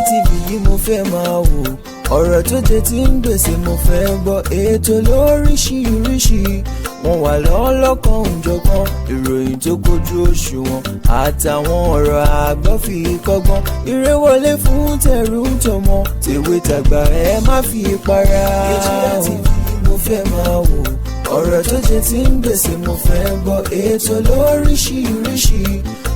TV yìí mo fẹ́ máa wò, ọ̀rọ̀ tó jẹ tí ń gbèsè mo fẹ́ gbọ́, ètò lóríṣiríṣi wọ́n wà lọ́lọ́kan òjọ̀kan, ìròyìn tó kojú òṣùwọ̀n àtàwọn ọ̀rọ̀ àgbọ́ fi kọ́gbọ́n, eré wọlé fún tẹ̀rù tọmọ tèwe tàgbà ẹ má fi para. Agitators TV mo fẹ́ máa wò, ọ̀rọ̀ tó jẹ tí ń gbèsè mo fẹ́ gbọ́, ètò lóríṣiríṣi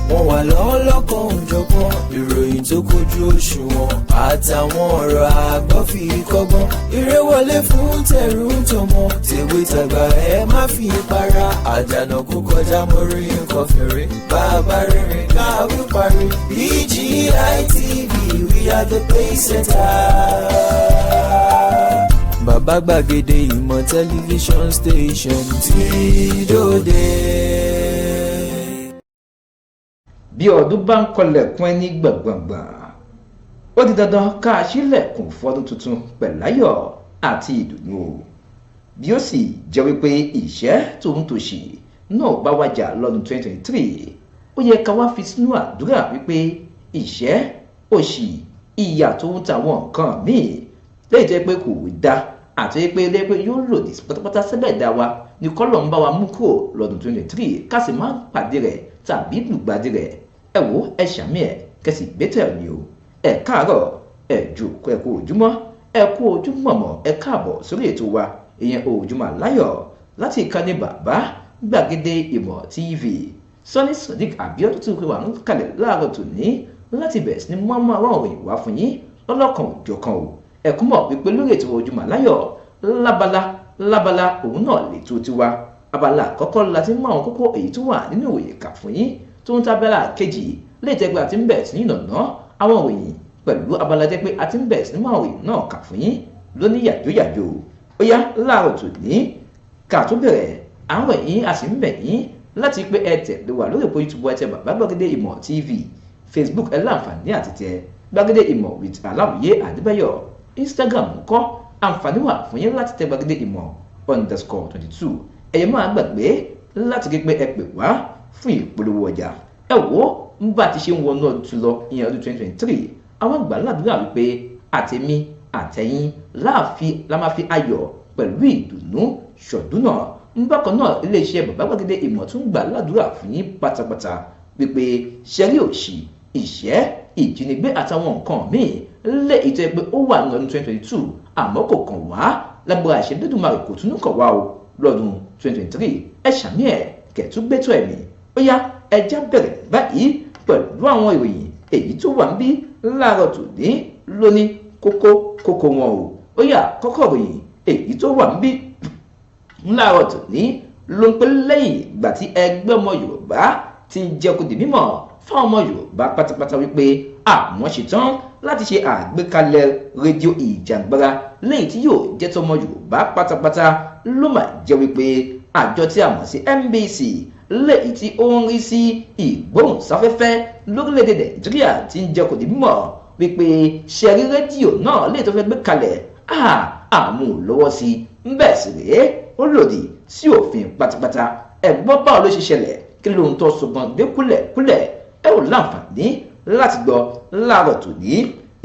wọ́n wà lọ́lọ́kan òjọ̀kan, ìròyìn tó kojú òṣùwọ̀n àtàwọn ọ̀rọ̀ àgbọ́ fi kọ́gbọ́n, eré wọlé fún tẹ̀rù tọmọ tèwe tàgbà ẹ má fi para. Àjànàkú kọjá mo rí nǹkan fèrè, bàbá rere káwí parí. BGI TV, we are the pace setter. Bàbá gbàgede ìmọ̀ tẹlifíṣọ̀n station tí dòde. Bí ọdún bá ń kọlẹ̀kùn ẹni gbọ̀ngbọ̀ngbọ̀n, ó di dandan ká ṣílẹ̀kùn fọdún tuntun pẹ̀láyọ̀ àti ìdùnnú. Bí ó sì jẹ́ wípé ìṣẹ́ tòun tòṣì náà bá wájà lọ́dún 2023, ó yẹ ká wá fi sínú àdúrà wípé ìṣẹ́, òṣì, ìyà tòun tàwọn nǹkan míì lẹ́yìn jẹ́ pé kò dá àti pé lẹ́pẹ́ yóò lòdì pátápátá sẹ́bẹ̀ dá wa ní kọ́lọ̀ ń bá wa mú kúrò lọ́dún 2023 ká sì má pàdé rẹ̀ tàbí lùgbàdì rẹ̀. Ẹ wo ẹ ṣàmì ẹ kẹsì gbẹ́tẹ̀ ni o. Ẹ káàárọ̀, ẹ jòkó, ẹ kú ojúmọ́, ẹ kú ojúmọ́ mọ́, ẹ káàbọ̀ sórí ètò wa ìyẹn Ojúmọ́ Láyọ̀ láti ìkànnì bàbá gbàgede ìmọ̀ TV. Sọ́ní Sodiq Abiodun tó pé wà ń kalẹ̀ láàárọ̀ tòní láti bẹ̀rẹ̀ sí ni mọ́mọ́ àwọn òyìn wá fún yín lọ́lọ́kan òjọ̀kan o. Ẹ̀kún mọ̀ wípé lórí ètò Ojúmọ́ Láyọ̀ lábala òun náà lè tó tiwa. Abala àkọ́kọ́ láti mú àwọn kókó èyí tó wà nínú ìwòye kà fún yín, tó ń tábẹ́là kejì lè jẹ́ pé a ti ń bẹ̀rẹ̀ sí ní ìnàná àwọn òyìn pẹ̀lú abala jẹ́ pé a ti ń bẹ̀rẹ̀ sí ní àwọn òyìn náà kà fún yín lóní yàjóyàjó. Ó yá láàárọ̀ tòní ká tó bẹ̀rẹ̀ àwọn ẹ̀yìn a sì ń bẹ̀ yín láti pé ẹ tẹ̀lé wa lórí òpó YouTube ẹ tẹ bàbá gbàgede ìmọ̀ TV, Facebook ẹ láǹfààní àti tẹ gbàgede ìmọ̀ with Aláwìyé Adébáyọ̀, Instagram ńkọ́ àǹfààní wà fún yín láti tẹ gbàgede ìmọ̀ _22. Ẹ̀yẹ máa gbàgbé láti rí pé ẹ pè wá fún ìpolówó ọjà. Ẹ wò ó ń bá ti ṣe ń wọnú ọdún lọ ìyẹn ọdún 2023, àwọn àgbà ládùúrà wípé àtẹ̀mí àtẹ̀yìn la máa fi ayọ̀ pẹ̀lú ìdùnnú ṣọdún náà. Bákan náà iléeṣẹ́ bàbá gbàgede ìmọ̀ tún gbà ládùúrà fún yín pátápátá wípé ṣẹ́rí òṣì, ìṣẹ́, ìjínigbé àtàwọn nǹkan míì lé ètò ẹgbẹ́ ó wà ní ọdún 2022 àmọ́ kò kàn wá lágbára àṣẹdédùmarè kò tún kàn wá o lọ́dún 2023. Ẹ ṣàmì ẹ̀ kẹ̀túgbẹ́tọ̀ ẹ̀mí. Ó yá ẹja bẹ̀rẹ̀ báyìí pẹ̀lú àwọn ìròyìn èyí tó wà ń bí láàárọ̀ tòní lóní kókó wọn o. Ó yá kọ́kọ́ ìròyìn èyí tó wà ń bí láàárọ̀ tòní ló ń pẹ́ lẹ́yìn ìgbà tí ẹgbẹ́ ọmọ Yorùbá ti ń jẹ́ kó di mímọ̀ fáwọn ọmọ Yorùbá pátápátá wípé àwọn ṣetán láti ṣe àgbékalẹ̀ rédíò Ìjàngbara lẹ́yìn tí yóò jẹ́ tọmọ Yorùbá pátápátá ló máa jẹ́ wípé àjọ tí a mọ̀ sí NBC lẹ́yìn tí ó ń rí sí ìgbóhùnsáfẹ́fẹ́ lórílẹ̀‐èdè Nàìjíríà ti ń jẹ́ kó di mímọ̀ wípé ṣẹ̀rí rédíò náà lè tó fẹ́ gbé kalẹ̀ àmú lọ́wọ́ sí bẹ́ẹ̀ sì rèé ó lòdì sí òfin pátápátá. Ẹ̀gbọ́n báwo ló ṣe ṣẹlẹ̀, kí ló ń tọ́ sọgbọ́n gbé kúlẹ̀ ẹ ò láǹfààní láti gbọ́ láàárọ̀ tòní.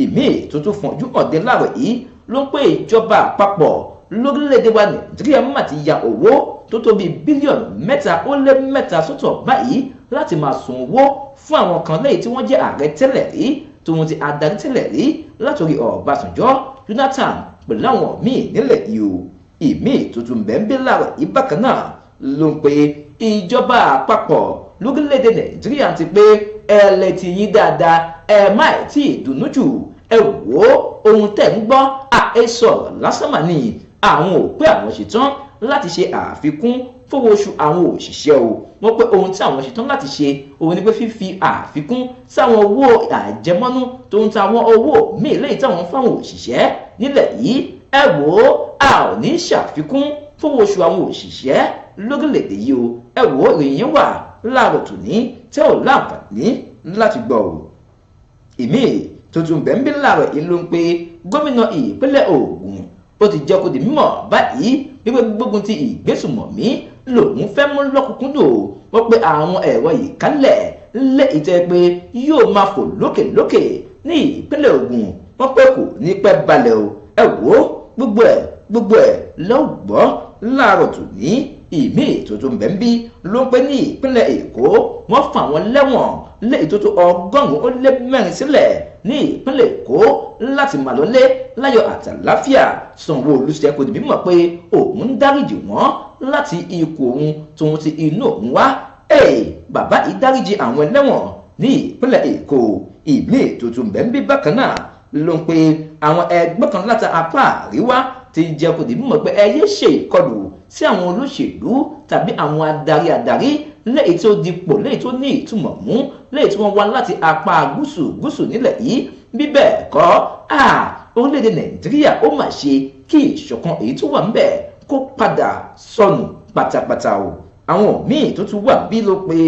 Ìmí tuntun fún ojú ọ̀dẹ láàárọ̀ yìí ló ń pè ìjọba àpapọ̀ lórílẹ̀‐èdè wa Nàìjíríà má ti ya owó tó tó bíi bílíọ̀nù 3.3 sọ́tọ̀ báyìí láti máa san owó fún àwọn kan lẹ́yìn tí wọ́n jẹ́ ààrẹ tẹ́lẹ̀ rí tòun ti adarí tẹ́lẹ̀ rí látòrí Ọbásanjọ́, Jonathan pẹ̀lú àwọn míì nílẹ̀ yìí o. Ìmí tuntun bẹ́ẹ̀ láàárọ̀ yìí bákan náà ló ń pe ìjọba àpapọ̀ lórílẹ̀‐èdè Nàìjíríà ti pé ẹlẹ́tì yín dáadáa ẹ má tí ì dùnnú jù. Ẹ wò ó ohun tẹ̀ ń gbọ́ àhesọ lásán mà ní àwọn ò pé àwọn ṣetán láti ṣe àfikún fowó oṣù àwọn òṣìṣẹ́ o. Wọ́n pé ohun tí àwọn ṣetán láti ṣe òun ni pé fífi àfikún sáwọn owó àjẹmọ́nú tó ń ta àwọn owó míì lẹ́yìn táwọn fáwọn òṣìṣẹ́ nílẹ̀ yìí. Ẹ wò ó a ò ní ṣàfikún fowó oṣù àwọn òṣìṣẹ́ lórílẹ̀‐èdè yìí o. Ẹ wò ó ìròyìn wà láàárọ̀ tòní tẹ́ ò láǹfààní láti gbọ́ o. Ìmí tuntun bẹ́ẹ̀ láàárọ̀ yìí ló ń pe gómìnà ìpínlẹ̀ Ògùn ó ti jẹ́ kó di mímọ̀ báyìí wípé gbógun ti ìgbésùmọ̀mí lòun fẹ́ mú lọ́kùnkúndùn. Wọ́n pe àwọn ẹ̀rọ ìkálẹ̀ lé ìtẹ́ pé yóò máa fò lókè ní ìpínlẹ̀ Ògùn wọ́n pé kò ní pẹ́ balẹ̀ o ẹ wò ó gbogbo ẹ̀ lọ́gbọ́ láàárọ̀ tòní ìmí ìtòtò mbẹ́mbí ló ń pẹ́ ní ìpínlẹ̀ Èkó wọ́n fà wọ́n lẹ́wọ̀n lé ìtòtò 104 sílẹ̀ ní ìpínlẹ̀ Èkó láti máa lọlé láyọ̀ àtàláfíà. Sanwó-Olú ṣe kò dìbí mọ̀ pé òun ń dáríjì wọ́n láti ikú òun tóun ti inú òun wá. Bàbá ìdáríjì àwọn ẹlẹ́wọ̀n ní ìpínlẹ̀ Èkó. ìmí ìtòtò mbẹ́mbí bákan náà ló ń pe àwọn ẹgbẹ́ kan láti apá àríwá ti jẹ́ kó dìbí mọ̀ pé ẹ yé ṣe ìkọlù sí àwọn olóṣèlú tàbí àwọn adarí lẹ́yìn tó dipò lẹ́yìn tó ní ìtumọ̀ mú lẹ́yìn tí wọ́n wá láti apá gúúsù nílẹ̀ yìí bí bẹ́ẹ̀ kọ́ orílẹ̀-èdè Nàìjíríà ó mà ṣe kí ìṣọ̀kan èyí tó wà ńbẹ̀ kó padà sọnù pátápátá o. àwọn míì tó tún wà bí ló pe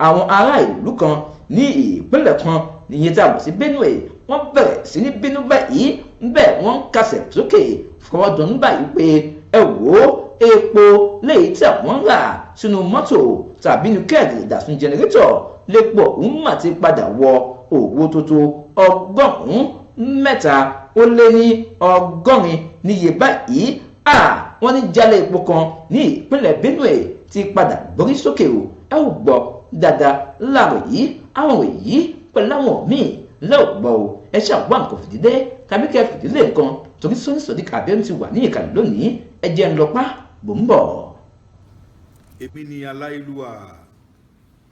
àwọn ará ìlú kan ní ìpínlẹ̀ kan níyẹn tá a mọ̀ sí Benue wọ́n bẹ̀rẹ̀ sí ní bínú báyìí bẹ́ẹ̀ wọ́n ń kásẹ̀ sókè fọwọ́dún báyìí pé ẹ wò ó epo léyìí tí àwọn ń rà sínú mọ́tò tàbí inú kẹ́ẹ̀gì ìdásùn jẹnẹrétọ̀ lépo òun mà ti padà wọ owó tó tó 380 níye báyìí. wọ́n ní jálẹ̀ epo kan ní ìpínlẹ̀ Benue ti padà gbórí sókè o ẹ ò gbọ́ dáadáa láàrọ̀ yìí àwọn èyí pẹ̀lú àwọn míì lẹ́ọ̀gbọ́ o ẹ ṣàgbọ́ nǹkan fìdílé tàbí kẹ́ fìdílé nǹkan torí Sọ́ní Sodiq Abiodun ti wà ní ìkàlẹ̀ lónìí ẹ jẹ́ ń lọ́pàá bò ń bọ̀. èmi ni aláìlúwà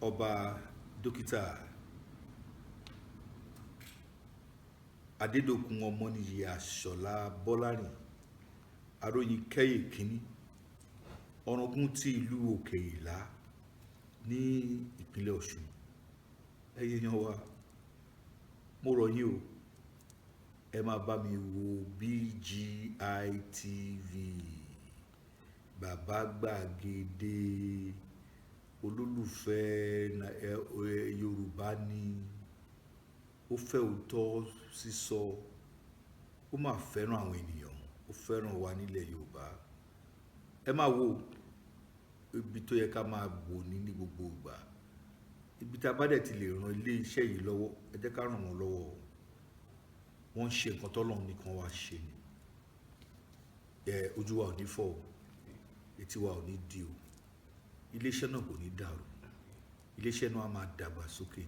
ọba dókítà Adédòkun Ọmọnìyí Àṣọlá Bọ́lárìn aróyin kẹ́yè kínní ọ̀ràngún ti ìlú Òkè Ìlá ní ìpínlẹ̀ Ọ̀ṣun. ẹ̀yin yan wa mo rọ̀ yín o ẹ máa bá mi wo BGI TV bàbá gbàgede olólùfẹ́ Yorùbá ni ó fẹ́ òótọ́ sísọ ó máa fẹ́ràn àwọn ènìyàn ó fẹ́ràn wa nílẹ̀ Yorùbá. ẹ máa wo ibi tó yẹ ká máa wò ní gbogbo ìgbà ibi tá a bá dẹ̀ ti lè ran ilé iṣẹ́ yìí lọ́wọ́ ẹ jẹ́ ká ràn wọ́n lọ́wọ́ wọ́n ń ṣe nǹkan tọ́lọ́run nìkan wá ṣe ni ojú wa ò ní fọ́ o etí wa ò ní di o iléeṣẹ́ náà kò ní dàrú iléeṣẹ́ náà á máa dàgbà sókè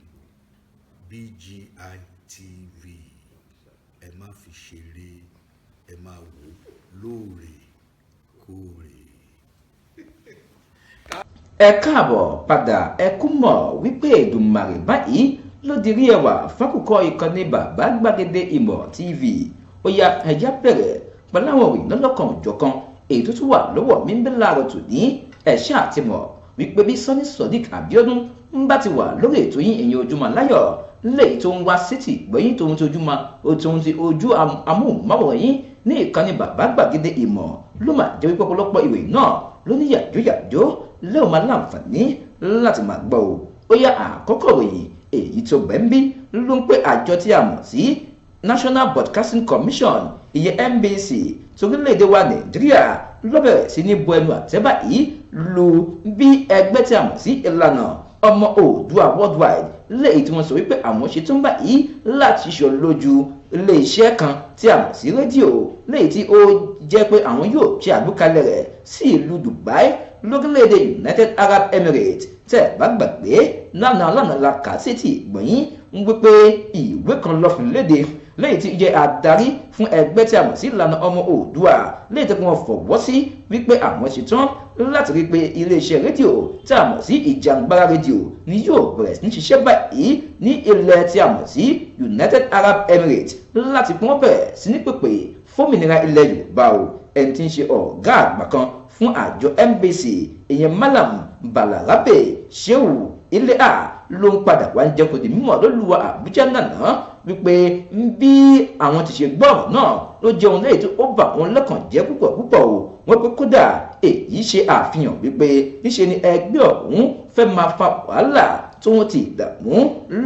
BGI TV ẹ má fi ṣeré ẹ máa wò lóòrèkóòrè. ẹ káàbọ̀ padà ẹ kú mọ̀ wípé Èdùmàrè báyìí ló dirí ẹwà fákùkọ ìkànnì bàbá gbàgede ìmọ̀ TV ó yá ẹjá bẹ̀rẹ̀ pẹ̀lú àwọn òrìn lọ́lọ́kan òjọ̀kan èyí tó tún wà lọ́wọ́ mi ń bẹ láàárọ̀ tòní ẹ̀ṣẹ́ àti mọ̀ wípé bí Sọ́ní Sodiq Abiodun ń bá ti wà lórí ètò yín ẹ̀yin Ojúmọ́ Láyọ̀ léyìí tó ń wá sétí gbẹ̀yìn tóun ti ojú amóhùnmáwòrán yín ní ìkànnì bàbá gbàgede ìmọ̀ ló máa jẹ́ wípé ọ̀pọ̀lọpọ̀ ìwé náà ló ní yàjóyàjó lẹ́wọ̀n máa láǹfààní láti máa gbọ́ o. ó yá àkọ́kọ́ ròyìn èyí tó bẹ́ńbí ló ń pé àjọ tí a mọ̀ sí National Broadcasting Commission ìyẹn NBC torílẹ̀-èdè wa Nàìjíríà ló bẹ̀rẹ̀ sí ní bu ẹnu àtẹ́ báyìí lu bí ẹgbẹ́ tí a mọ̀ sí ìlànà ọmọ Oòduà worldwide léyìí tí wọ́n sọ wípé àwọn ṣe tó ń báyìí láti ṣọ lójú ilé-iṣẹ́ kan tí a mọ̀ sí rédíò léyìí tí ó jẹ́ pé àwọn yóò ṣe àgbékalẹ̀ rẹ̀ sí ìlú Dubai lórílẹ̀-èdè United Arab Emirates tẹ́ ẹ bá gbàgbé lánàá la kà sí ti ìgbọ̀nyín ń wípé ìwé kan lọ fún léde lẹ́yìn tí jẹ́ adarí fún ẹgbẹ́ tí a mọ̀ sí ìlànà ọmọ Oòduà lẹ́yìn tí wọ́n fọwọ́ sí wípé àwọn ṣetán láti rí pé iléeṣẹ́ rédíò tí a mọ̀ sí Ìjàngbara rédíò ni yóò bẹ̀rẹ̀ sí ní ṣiṣẹ́ báyìí ní ilẹ̀ tí a mọ̀ sí United Arab Emirates láti pọ́n bẹ̀rẹ̀ sí ní pèpè fómìnira ilẹ̀ Yorùbá o. ẹni tí ń ṣe ọ̀gá àgbà kan fún àjọ NBC ìyẹn Malam Balarabe Shehu Ilea ló ń padà wá ń jẹ́ kó di mímọ̀ lólùwà Àbújá náà wípé bí àwọn ti ṣe gbọ́ ọ̀rọ̀ náà ló jẹ́ ohun lẹ́yìn tó ó bà wọ́n lọ́kàn jẹ́ púpọ̀ o. wọ́n pé kódà èyí ṣe àfihàn wípé níṣe ni ẹgbẹ́ ọ̀hún fẹ́ máa fa wàhálà tó wọ́n ti dààmú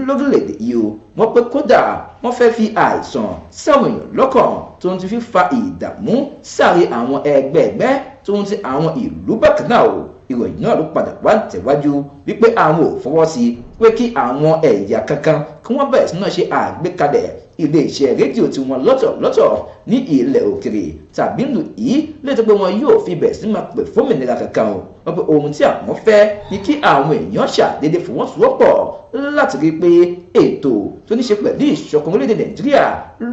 lórílẹ̀‐èdè yìí o. wọ́n pé kódà wọ́n fẹ́ fi àìsàn sáwọn èèyàn lọ́kàn tó ń ti fi fa ìdààmú sáré àwọn ẹgbẹ́ tó ń ti àwọn ìlú bákan náà o. ìròyìn náà ló padà wá tẹ̀wájú wípé àwọn ò fọwọ́ sí pé kí àwọn ẹ̀yà kankan kí wọ́n bẹ̀rẹ̀ sí náà ṣe àgbékalẹ̀ iléeṣẹ́ rédíò tí wọ́n lọ́tọ̀lọ́tọ̀ ní ilẹ̀ òkèrè tàbí lù yìí létí pé wọn yóò fi bẹ̀ sí máa pè fómìnira kankan o wọ́n pe ohun tí àwọn fẹ́ ni kí àwọn èèyàn ṣàdédé fọwọ́sowọ́pọ̀ láti rí i pé ètò tó ní ṣe pẹ̀lú ìṣọ̀kan orílẹ̀-èdè Nàìjíríà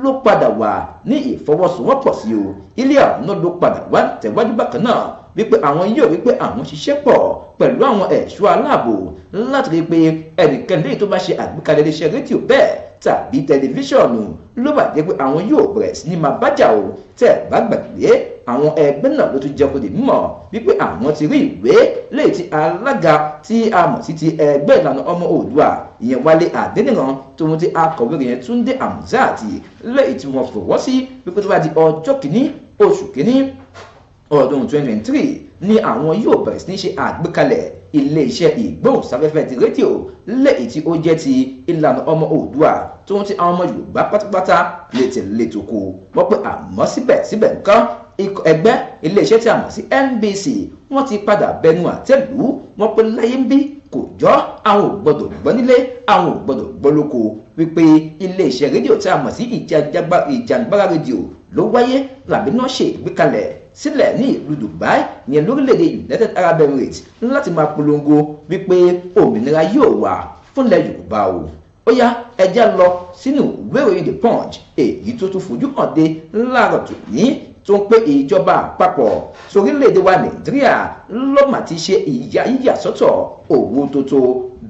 ló padà wà ní ìfọwọ́sowọ́pọ̀ sí o ilé àwọn náà ló padà wá tẹ̀wájú bákan náà wípé àwọn yóò rí pé àwọn ṣiṣẹ́ pọ̀ pẹ̀lú àwọn ẹ̀ṣọ́ aláàbò láti rí i pé ẹnikẹ́ni lẹ́yìn tó bá ṣe àgbékalẹ̀ iléeṣẹ́ rédíò bẹ́ẹ̀ tàbí tẹlifíṣọ̀nù ló bá jẹ́ pé àwọn yóò bẹ̀rẹ̀ sí ní máa bájà o tẹ́ bá gbàgbé àwọn ẹgbẹ́ náà ló tún jẹ́ kó di mímọ̀ wípé àwọn ti rí ìwé lẹ́yìn tí alága tí a mọ̀ sí ti ẹgbẹ́ ìlànà ọmọ Oòduà ìyẹn Wálé Adéníran tóun ti akọ̀wé yẹn Túndé Hamzat lẹ́yìn tí wọ́n fọwọ́ sí wípé tó bá di ọjọ́ kìíní oṣù kìíní ọdún 2023 ni àwọn yóò bẹ̀rẹ̀ sí ní ṣe àgbékalẹ̀ iléeṣẹ́ ìgbóhùnsáfẹ́fẹ́ ti rédíò lẹ́yìn tí ó jẹ́ ti ìlànà ọmọ Oòduà tó ń ti àwọn ọmọ Yorùbá pátápátá létò kó wọ́n pé àmọ́ síbẹ̀síbẹ̀ nǹkan ẹgbẹ́ iléeṣẹ́ tí a mọ̀ sí NBC wọ́n ti padà bẹnu àtẹ́lù wọ́n pé láyé ń bí kò jọ́ àwọn ò gbọ́dọ̀ gbọ́ nílé àwọn ò gbọ́dọ̀ gbọ́ lóko wípé iléeṣẹ́ rédíò tí a mọ̀ sí Ìjàngbara rédíò ló wáyé làbí náà ṣe ìgbékalẹ̀ sílẹ̀ ní ìlú Dubai yẹn lórílẹ̀‐èdè United Arab Emirates láti máa polongo wípé òmìnira yóò wà fúnlẹ̀ Yorùbá o ó yá ẹjá lọ sínú ìwé ìròyìn The Punch èyí tó tún fojú hàn dé láàárọ̀ tòní tó ń pé ìjọba àpapọ̀ sórílẹ̀‐èdè wa Nàìjíríà ló mà ti ṣe ìyàsọ́tọ̀ owó tó tó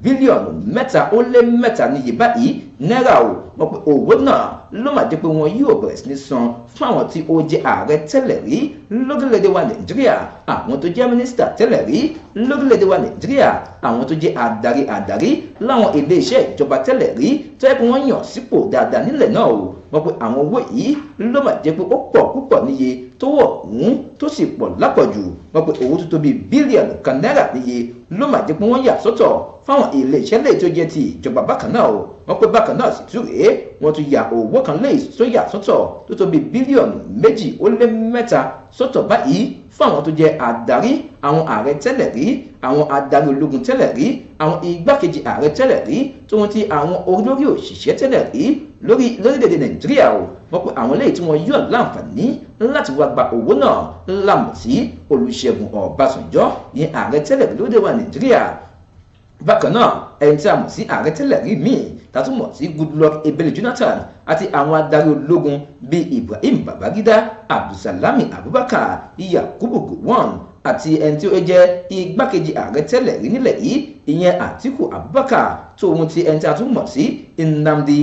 bílíọ̀nù 3.3 níye báyìí náírà o wọ́n pé owó náà ló mà jẹ́ pé wọn yóò bẹ̀rẹ̀ sí ní san fún àwọn tí ó jẹ́ ààrẹ tẹ́lẹ̀ rí lórílẹ̀‐èdè wa Nàìjíríà àwọn tó jẹ́ mínísítà tẹ́lẹ̀ rí lórílẹ̀‐èdè wa Nàìjíríà àwọn tó jẹ́ adarí láwọn iléeṣẹ́ ìjọba tẹ́lẹ̀ rí tó yẹ kí wọ́n yàn sípò dáadáa nílẹ̀ náà o wọ́n pé àwọn owó yìí ló mà jẹ́ pé ó pọ̀ púpọ̀ níye tó wọ̀ tó sì pọ̀ lápọ̀jù wọ́n pé owó tó tó bíi bílíọ̀nù kan náírà níye ló mà jẹ́ pé wọ́n yà sọ́tọ̀ fáwọn iléeṣẹ́ lè tó jẹ́ ti ìjọba bákan náà o wọ́n pé bákan náà sì tún rèé wọ́n tún ya owó kan lè tó yà sọ́tọ̀ tó tó bíi bílíọ̀nù 2.3 sọ́tọ̀ báyìí fún àwọn tó jẹ́ adarí àwọn ààrẹ tẹ́lẹ̀ rí àwọn adarí ológun tẹ́lẹ̀ rí àwọn igbákejì ààrẹ tẹ́lẹ̀ rí tó wọ́n ti àwọn olórí òṣìṣẹ́ tẹ́lẹ̀ rí lórílẹ̀‐èdè Nàìjíríà o wọ́n pé àwọn lẹ́yìn tí wọ́n yọ̀ láǹfààní láti wá gba owó náà lámọ̀ sí Olúṣẹ́gun Ọbásanjọ́ ní ààrẹ tẹ́lẹ̀ lórílẹ̀‐èdè wa Nàìjíríà bákan náà ẹni tí a mọ̀ sí ààrẹ tẹ́lẹ̀ rí míì tàtúmọ̀ sí Goodluck Ebele Jonathan àti àwọn adarí ológun bíi Ibrahim Babangida Abdulsalami Abubakar Yakubu Gowon àti ẹni tí ó jẹ́ igbákejì ààrẹ tẹ́lẹ̀ rí nílẹ̀ yìí ìyẹn Atiku Abubakar tó ohun ti ẹni tí a tún mọ̀ sí Nnamdi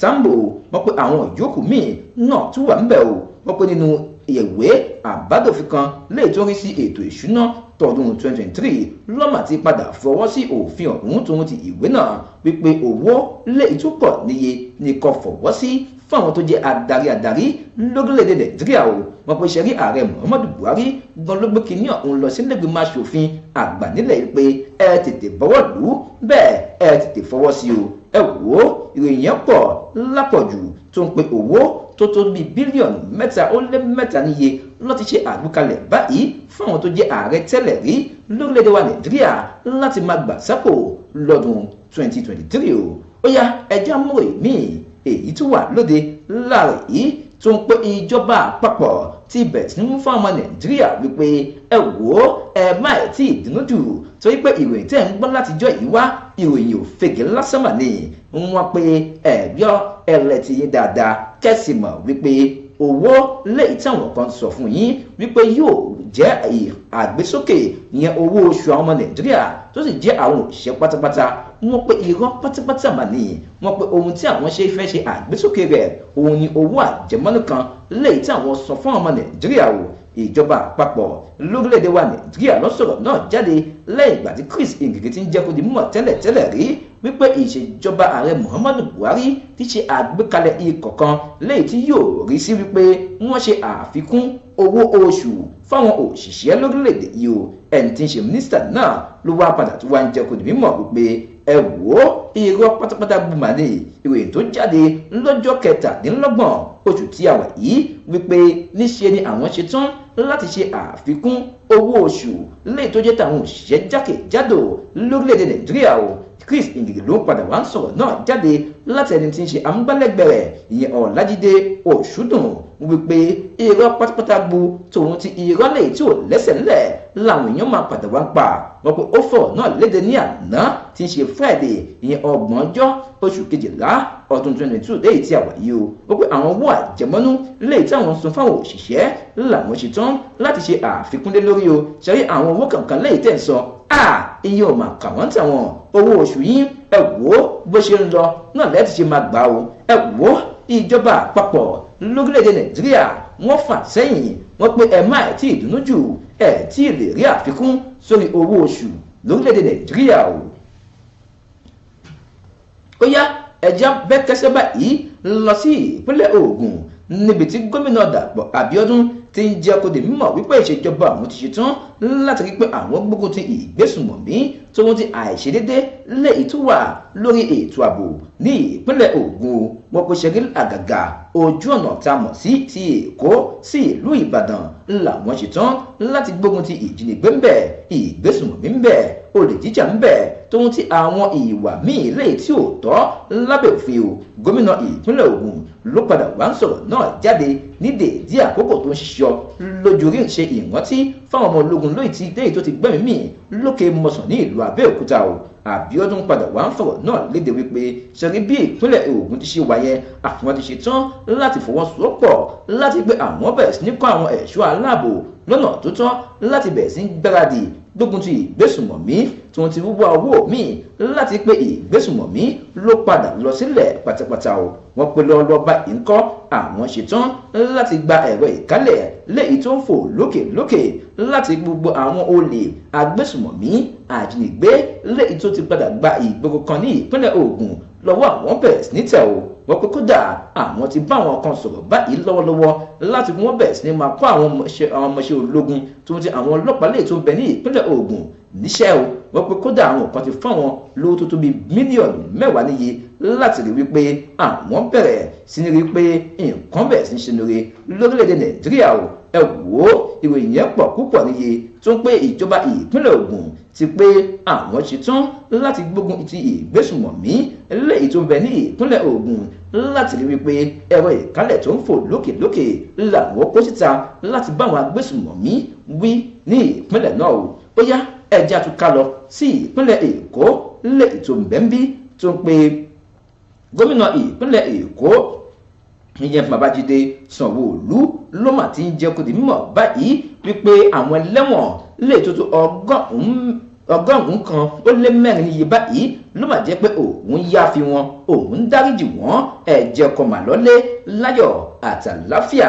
Sambo wọ́n pé àwọn ìjókòó míì náà tún wà ńbẹ̀ o wọ́n pé nínú ìwé àbádòfin kan léyìí tó rí sí ètò ìṣúná tọdún 2023 lọ́mà ti padà fọwọ́ sí òfin ọ̀hún tó ń ti ìwé náà wípé owó léyìí tó pọ̀ níye nìkan fọwọ́ sí fáwọn tó jẹ́ adarí lórílẹ̀‐èdè Nàìjíríà o wọ́n pe ṣẹ́rí ààrẹ Muhammadu Buhari gan ló gbé kínní ọ̀hún lọ sí ilé-ìgbìmọ̀ aṣòfin àgbà nílẹ̀ pé ẹ tètè bọ́wọ́ lù ú bẹ́ẹ̀ ẹ tètè fọwọ́ sí o ẹ wò ó ìròyìn yẹn pọ̀ lápọ̀jù tó ń pe owó tó tó bíi bílíọ̀nù 3.3 níye ló ti ṣe àgbékalẹ̀ báyìí fún àwọn tó jẹ́ ààrẹ tẹ́lẹ̀ rí lórílẹ̀‐èdè wa Nàìjíríà láti máa gbà sápò lọ́dún 2023 o ó yá ẹjẹ́ amúrè míì èyí tó wà lóde láàrẹ̀ yìí tó ń pé ìjọba àpapọ̀ ti bẹ̀rẹ̀ sí ní mú fún ọmọ Nàìjíríà wípé ẹ wò ó ẹ má ẹ̀ tí ì dínú jù torí pé ìròyìn tẹ́ ń gbọ́ látijọ́ yìí wá ìròyìn ò fèkè lásán mà ní wọ́n pé ẹ̀gbọ́ ẹlẹ́tì yín dáadáa kẹ́sì mọ̀ wípé owó léyìí táwọn kan sọ fún yín wípé yóò jẹ́ àgbésókè ìyẹn owó oṣù àwọn ọmọ Nàìjíríà tó sì jẹ́ àwọn òṣìṣẹ́ pátápátá wọ́n pé irọ́ pátápátá mà ní wọ́n pé ohun tí àwọn ṣe fẹ́ ṣe àgbésókè rẹ̀ òun ni owó àjẹmọ́nú kan léyìí táwọn sọ fún ọmọ Nàìjíríà o ìjọba àpapọ̀ lórílẹ̀‐èdè wa Nàìjíríà ló sọ̀rọ̀ náà jáde lẹ́yìn ìgbà tí Chris Ngige ti ń jẹ́ kó di mímọ̀ tẹ́lẹ̀ rí wípé ìṣèjọba ààrẹ Muhammadu Buhari ti ṣe àgbékalẹ̀ ikọ̀ kan lẹ́yìn tí yóò rí sí wípé wọ́n ṣe àfikún owó oṣù fáwọn òṣìṣẹ́ lórílẹ̀‐èdè yìí o ẹni tí ń ṣe mínísítà náà ló wá padà tó wá ń jẹ́ kó di mímọ̀ wípé ẹ wò ó irọ́ pátápátá gbùmà ní ìròyìn tó jáde lọ́jọ́ 27 oṣù tí a wà yìí wípé níṣe ni àwọn ṣe tán láti ṣe àfikún owó oṣù lẹ́yìn tó jẹ́ tàwọn òṣìṣẹ́ jákèjádò lórílẹ̀‐èdè Nàìjíríà o Chris Ngige ló padà wá ń sọ̀rọ̀ náà jáde láti ẹni tí ń ṣe amúgbálẹ́gbẹ̀ẹ́ rẹ̀ ìyẹn Ọlájídé Òṣùdùn wípé irọ́ pátápátá gbu tòun ti irọ́ lè tí ò lẹ́sẹ̀ ńlẹ̀ làwọn èèyàn máa padà wá ń pa wọ́n pé ó fọ̀rọ̀ náà léde ní àná tí ń ṣe Friday ìyẹn 30 oṣù kejìlá ọdún 2022 léyìí tí a wà yìí o ó pé àwọn owó àjẹmọ́nú léyìí tí àwọn san fáwọn òṣìṣẹ́ làwọn ṣe tán láti ṣe àfikúnlé lórí o ṣẹ́rí àwọn owó kankan léyìí tẹ̀ ń sọ iye ò máa kà wọ́n tàwọn owó oṣù yín ẹ wò ó bó ṣe ń lọ náà lẹ́ẹ̀tì ṣe máa gbà o ẹ wò ó ìjọba àpapọ̀ lórílẹ̀‐èdè Nàìjíríà wọ́n fà sẹ́yìn wọ́n pé ẹ má tí ì dùnnú jù ẹ tí ì lè rí àfikún sórí owó oṣù lórílẹ̀‐èdè Nàìjíríà o. ó yá ẹja bẹ́kẹ́sẹ́ báyìí lọ sí ìpínlẹ̀ Ògùn níbi tí gómìnà Dàpọ̀ Abíọ́dún ti ń jẹ́ kó di mímọ̀ wípé ìṣèjọba àwọn ti ṣetán láti rí pé àwọn gbógun ti ìgbésùnmọ̀mí tó wọ́n ti àìṣedédé léyìí tó wà lórí ètò ààbò ní ìpínlẹ̀ Ògùn wọn kò ṣe rí àgàgà ojú ọ̀nà tá a mọ̀ sí ti Èkó sí ìlú Ìbàdàn làwọn ṣetán láti gbógun ti ìjínigbé ńbẹ ìgbésùnmọ̀mí ńbẹ olè jíjà ńbẹ tó ń ti àwọn ìwà míì léyìí tí ò tọ́ lábẹ́ òfin o gómìnà ìpínlẹ̀ Ògùn ló padà wá ń sọ̀rọ̀ náà jáde ní dèédé àkókò tó ń ṣiṣọ́ lójú rí ṣe ìrántí fáwọn ọmọ ológun lóyìí tí déyìí tó ti gbẹ́mìí mì lókè mọ̀sán ní ìlú Abẹ́òkúta o Àbíọ́dún padà wá ń fọ̀rọ̀ náà léde wípé ṣẹ́rí bí ìpínlẹ̀ Ògùn ti ṣe wáyé àwọn ti ṣe tán láti fọwọ́sowọ́pọ̀ láti gbé àwọn bẹ̀rẹ̀ sí ní kọ́ àwọn ẹ̀ṣọ́ aláàbò lọ́nà tó tọ́ láti bẹ̀rẹ̀ sí gbáradì gbógun ti ìgbésùnmọ̀mí tí wọ́n ti wúwá owó míì láti pé ìgbésùnmọ̀mí ló padà lọ sílẹ̀ pátápátá o wọ́n pe lọ́wọ́lọ́wọ́ báyìí ń kọ́ àwọn ṣetán láti gba ẹ̀rọ ìkálẹ̀ léyìí tó ń fò lókè láti gbogbo àwọn olè agbésùnmọ̀mí àjínigbé léyìí tó ti padà gba ìgboro kan ní ìpínlẹ̀ Ògùn lọ́wọ́ àwọn bẹ̀rẹ̀ sí ní tẹ̀ o wọ́n pé kódà àwọn ti bá àwọn kan sọ̀rọ̀ báyìí lọ́wọ́lọ́wọ́ láti fi wọ́n bẹ̀rẹ̀ sí ní máa kọ́ àwọn ọmọọṣẹ́ ológun tó ti àwọn ọlọ́pàá lè tó ń bẹ ní ìpínlẹ̀ Ògùn níṣẹ́ o wọ́n pé kódà àwọn kan ti fún àwọn lówó tó tó bí mílíọ̀nù 10 níye láti rí wípé àwọn bẹ̀rẹ̀ sí ní rí pé nǹkan bẹ̀rẹ̀ sí ní ṣe lóore lórílẹ̀‐èdè Nàìjíríà o ẹ wò ó ìròyìn yẹn pọ̀ púpọ̀ níye tó ń pé ìjọba ìpínlẹ̀ Ògùn ti pé àwọn ṣetán láti gbógun ti ìgbésùnmọ̀mí léyìí tó ń bẹ ní ìpínlẹ̀ Ògùn láti rí wípé ẹ̀rọ ìkálẹ̀ tó ń fò lókè làwọn kó síta láti bá àwọn agbésùnmọ̀mí wí ní ìpínlẹ̀ náà o ó yá ẹja tún ká lọ sí ìpínlẹ̀ Èkó léyìí tó ń bẹ ń bí tó ń pé gómìnà ìpínlẹ̀ Èkó ìyẹn Babájídé Sanwó-Olú ló mà ti ń jẹ́ kó di mímọ̀ báyìí wípé àwọn ẹlẹ́wọ̀n lè tó tó ọgọ́rùn-ún kan ó lé 4 níye báyìí ló mà jẹ́ pé òun yáfi wọn òun dáríjì wọ́n ẹ̀jẹ̀ kọ mà lọ́lé láyọ̀ àtàláfíà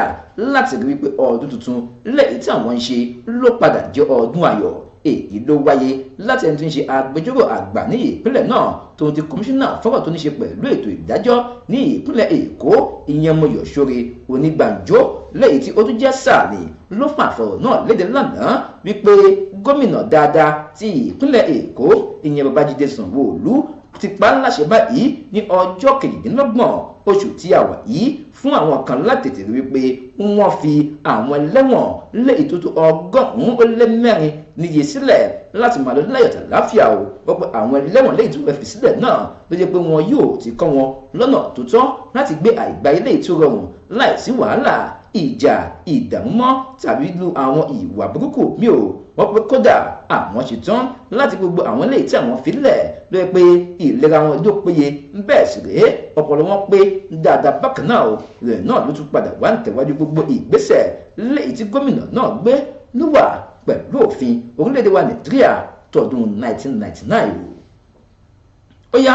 láti rí wípé ọdún tuntun lẹ́yìn tí àwọn ń ṣe ló padà jẹ́ ọdún ayọ̀ èyí ló wáyé láti ẹni tó ń ṣe agbẹjọ́rò àgbà ní ìpínlẹ̀ náà tó ti kọmíṣánná fọ́rọ̀ tó ní ṣe pẹ̀lú ètò ìdájọ́ ní ìpínlẹ̀ Èkó ìyẹn Mọ́yọ̀ṣọ́rẹ Onígbànjọ́ lẹ́yìn tí ó tún jẹ́ sáàlì ló fàfọ̀rọ̀ náà léde lánàá wípé gómìnà dáadáa ti ìpínlẹ̀ Èkó ìyẹn Babájídé Sanwó-Olú ti pa á láṣẹ báyìí ní ọjọ́ 28 oṣù tí a wà yìí fún àwọn kan láti tètè rí wípé wọ́n fi àwọn ẹlẹ́wọ̀n lé ìtótó 104 níye sílẹ̀ láti máa lọ láyọ̀ àlàáfíà o wọ́n pé àwọn ẹlẹ́wọ̀n lẹ́yìn tó fẹ́ fi sílẹ̀ náà ló jẹ́ pé wọn yóò ti kọ́ wọn lọ́nà tó tọ́ láti gbé àìgbá ilé tó rọrùn láìsí wàhálà ìjà ìdààmú mọ́ tàbí lu àwọn ìwà burúkú mi ò wọ́n pé kódà àwọn ṣetán láti gbogbo àwọn ilé tí àwọn filẹ̀ ló yẹ pé ìlera wọn ló péye bẹ́ẹ̀ sì rèé ọpọlọ wọn pé dáadáa bákan náà o rẹ̀ náà ló tún padà wá ń tẹ̀wájú gbogbo ìgbésẹ̀ léyìí tí gómìnà náà gbé ló wà pẹ̀lú òfin orílẹ̀-èdè wa Nàìjíríà tọdún 1999 ó yá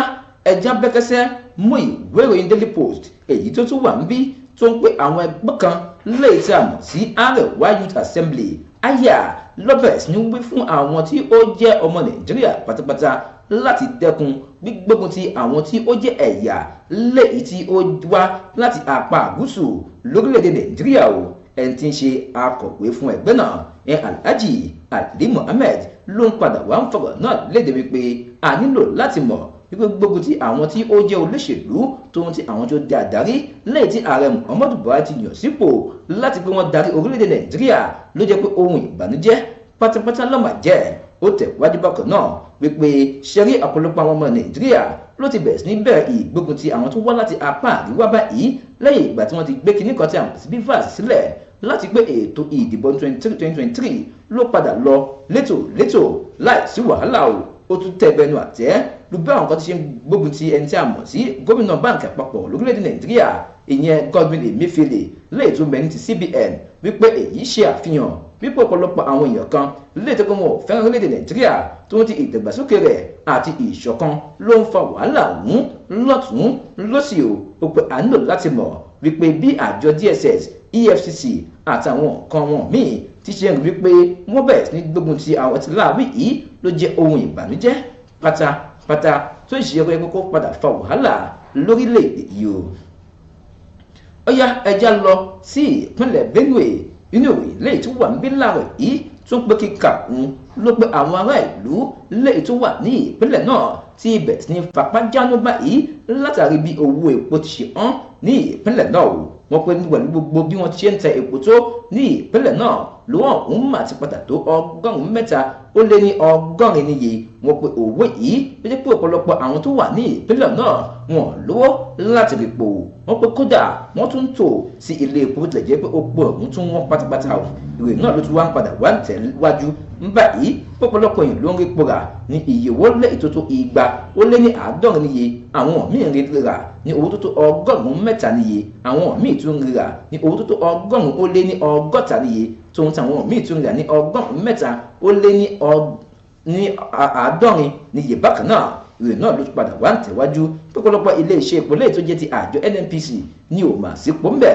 ẹja bẹ́kẹ́sẹ́ mú ìwé ìròyìn Daily Post èyí tó tún wà ń bí tó ń pé àwọn ẹgbẹ́ kan léyìí tí a mọ̀ sí Arewa Youth Assembly aya lọ́bẹ̀rẹ̀ sí ní wí fún àwọn tí ó jẹ́ ọmọ Nàìjíríà pátápátá láti dẹ́kun gbígbógun ti àwọn tí ó jẹ́ ẹ̀yà léyìí tí ó wá láti apá gúúsù lórílẹ̀‐èdè Nàìjíríà o ẹni tí ń ṣe akọ̀wé fún ẹgbẹ́ náà Alhaji Ali Mohammed ló ń padà wá ń fọ̀rọ̀ náà léde wípé a nílò láti mọ̀ wípé gbógun ti àwọn tí ó jẹ́ olóṣèlú tó ń ti àwọn tó di àdarí lẹ́yìn tí ààrẹ Muhammadu Buhari ti yàn sípò láti pé wọ́n darí orílẹ̀-èdè Nàìjíríà ló jẹ́ pé ohun ìbànújẹ́ pátápátá ló máa jẹ́ ó tẹ̀wájú bákan náà wípé ṣẹ́rí ọ̀pọ̀lọpọ̀ àwọn ọmọ Nàìjíríà ló ti bẹ̀rẹ̀ sí ní bẹ̀rẹ̀ ìgbógun ti àwọn tó wá láti apá àríwá báyìí lẹ́yìn ìgbà tí wọ́n ti gbé kinní kan tí a mọ̀ sí bivas sílẹ̀ láti gbé ètò ìdìbò 2023 ló padà lọ létòlétò láìsí wàhálà ó tún tẹ̀bẹ̀nu àtẹ́ ló bá àwọn kan ti ṣe ń gbógun ti ẹni tí a mọ̀ sí gómìnà báǹkì àpapọ̀ lórílẹ̀‐èdè Nàìjíríà ìyẹn Godwin Emefiele lẹ́yìn tó mẹ́rin ti CBN wípé èyí ṣe àfihàn wípé ọ̀pọ̀lọpọ̀ àwọn èèyàn kan lè tó kọ́ wọn ò fẹ́ràn orílẹ̀-èdè Nàìjíríà tó ń ti ìdàgbàsókè rẹ̀ àti ìṣọ̀kan ló ń fa wàhálà ọ̀hún lọ́tún lọ́sì ó pé à ń lò láti mọ̀ wípé bí àjọ DSS EFCC àtàwọn nǹkan wọn míì ti ṣe ń rí wípé wọ́n bẹ̀rẹ̀ sí ní gbógun ti àwọn tí láàbí yìí ló jẹ́ ohun ìbànújẹ́ pátápátá tó ṣe é kókó padà fa wàhálà lórílẹ̀-èdè yìí ó yá ẹja lọ sí ìpínlẹ̀ Benue inú ìròyìn lẹ́yìn tó wà níbí láàrọ̀ yìí tó ń pé kíkà ló pé àwọn ará ìlú lẹ́yìn tó wà ní ìpínlẹ̀ náà tí ibẹ̀ sí ní fapá jánu báyìí látàrí bí owó epo ti ṣe hàn ní ìpínlẹ̀ náà wọ́n pé pẹ̀lú gbogbo bí wọ́n ti ṣe ń tẹ epo tó ní ìpínlẹ̀ náà lówó ọ̀hún mà ti padà tó 380 níye wọ́n pé owó yìí ló jẹ́ pé ọ̀pọ̀lọpọ̀ àwọn tó wà ní ìpínlẹ̀ náẹ̀ wọn lówó láti rí epo wọ́n pé kódà wọ́n tún tò sí ilé epo tó tilẹ̀ jẹ́ pé epo ọ̀hún tún wọ́n pátápátá ìròyìn náà ló tún wá ń padà wá ń tẹ̀wájú báyìí pọ̀pọ̀lọpọ̀ yìí ló ń rí epo rà ní iye owó lé ìtótó 250 níye àwọn míì rí rà ní owó tó tó 103 níye àwọn míì tún rí rà ní owó tó tó 160 níye tóun táwọn míì tún rí rà ní 370 níye bákan náà ìròyìn náà ló tún padà wá ń tẹ̀wájú pọ̀pọ̀lọpọ̀ ilé iṣẹ́ epo lẹ́yìn tó jẹ́ ti àjọ NNPC ní ò mà sí pọ́ńbẹ̀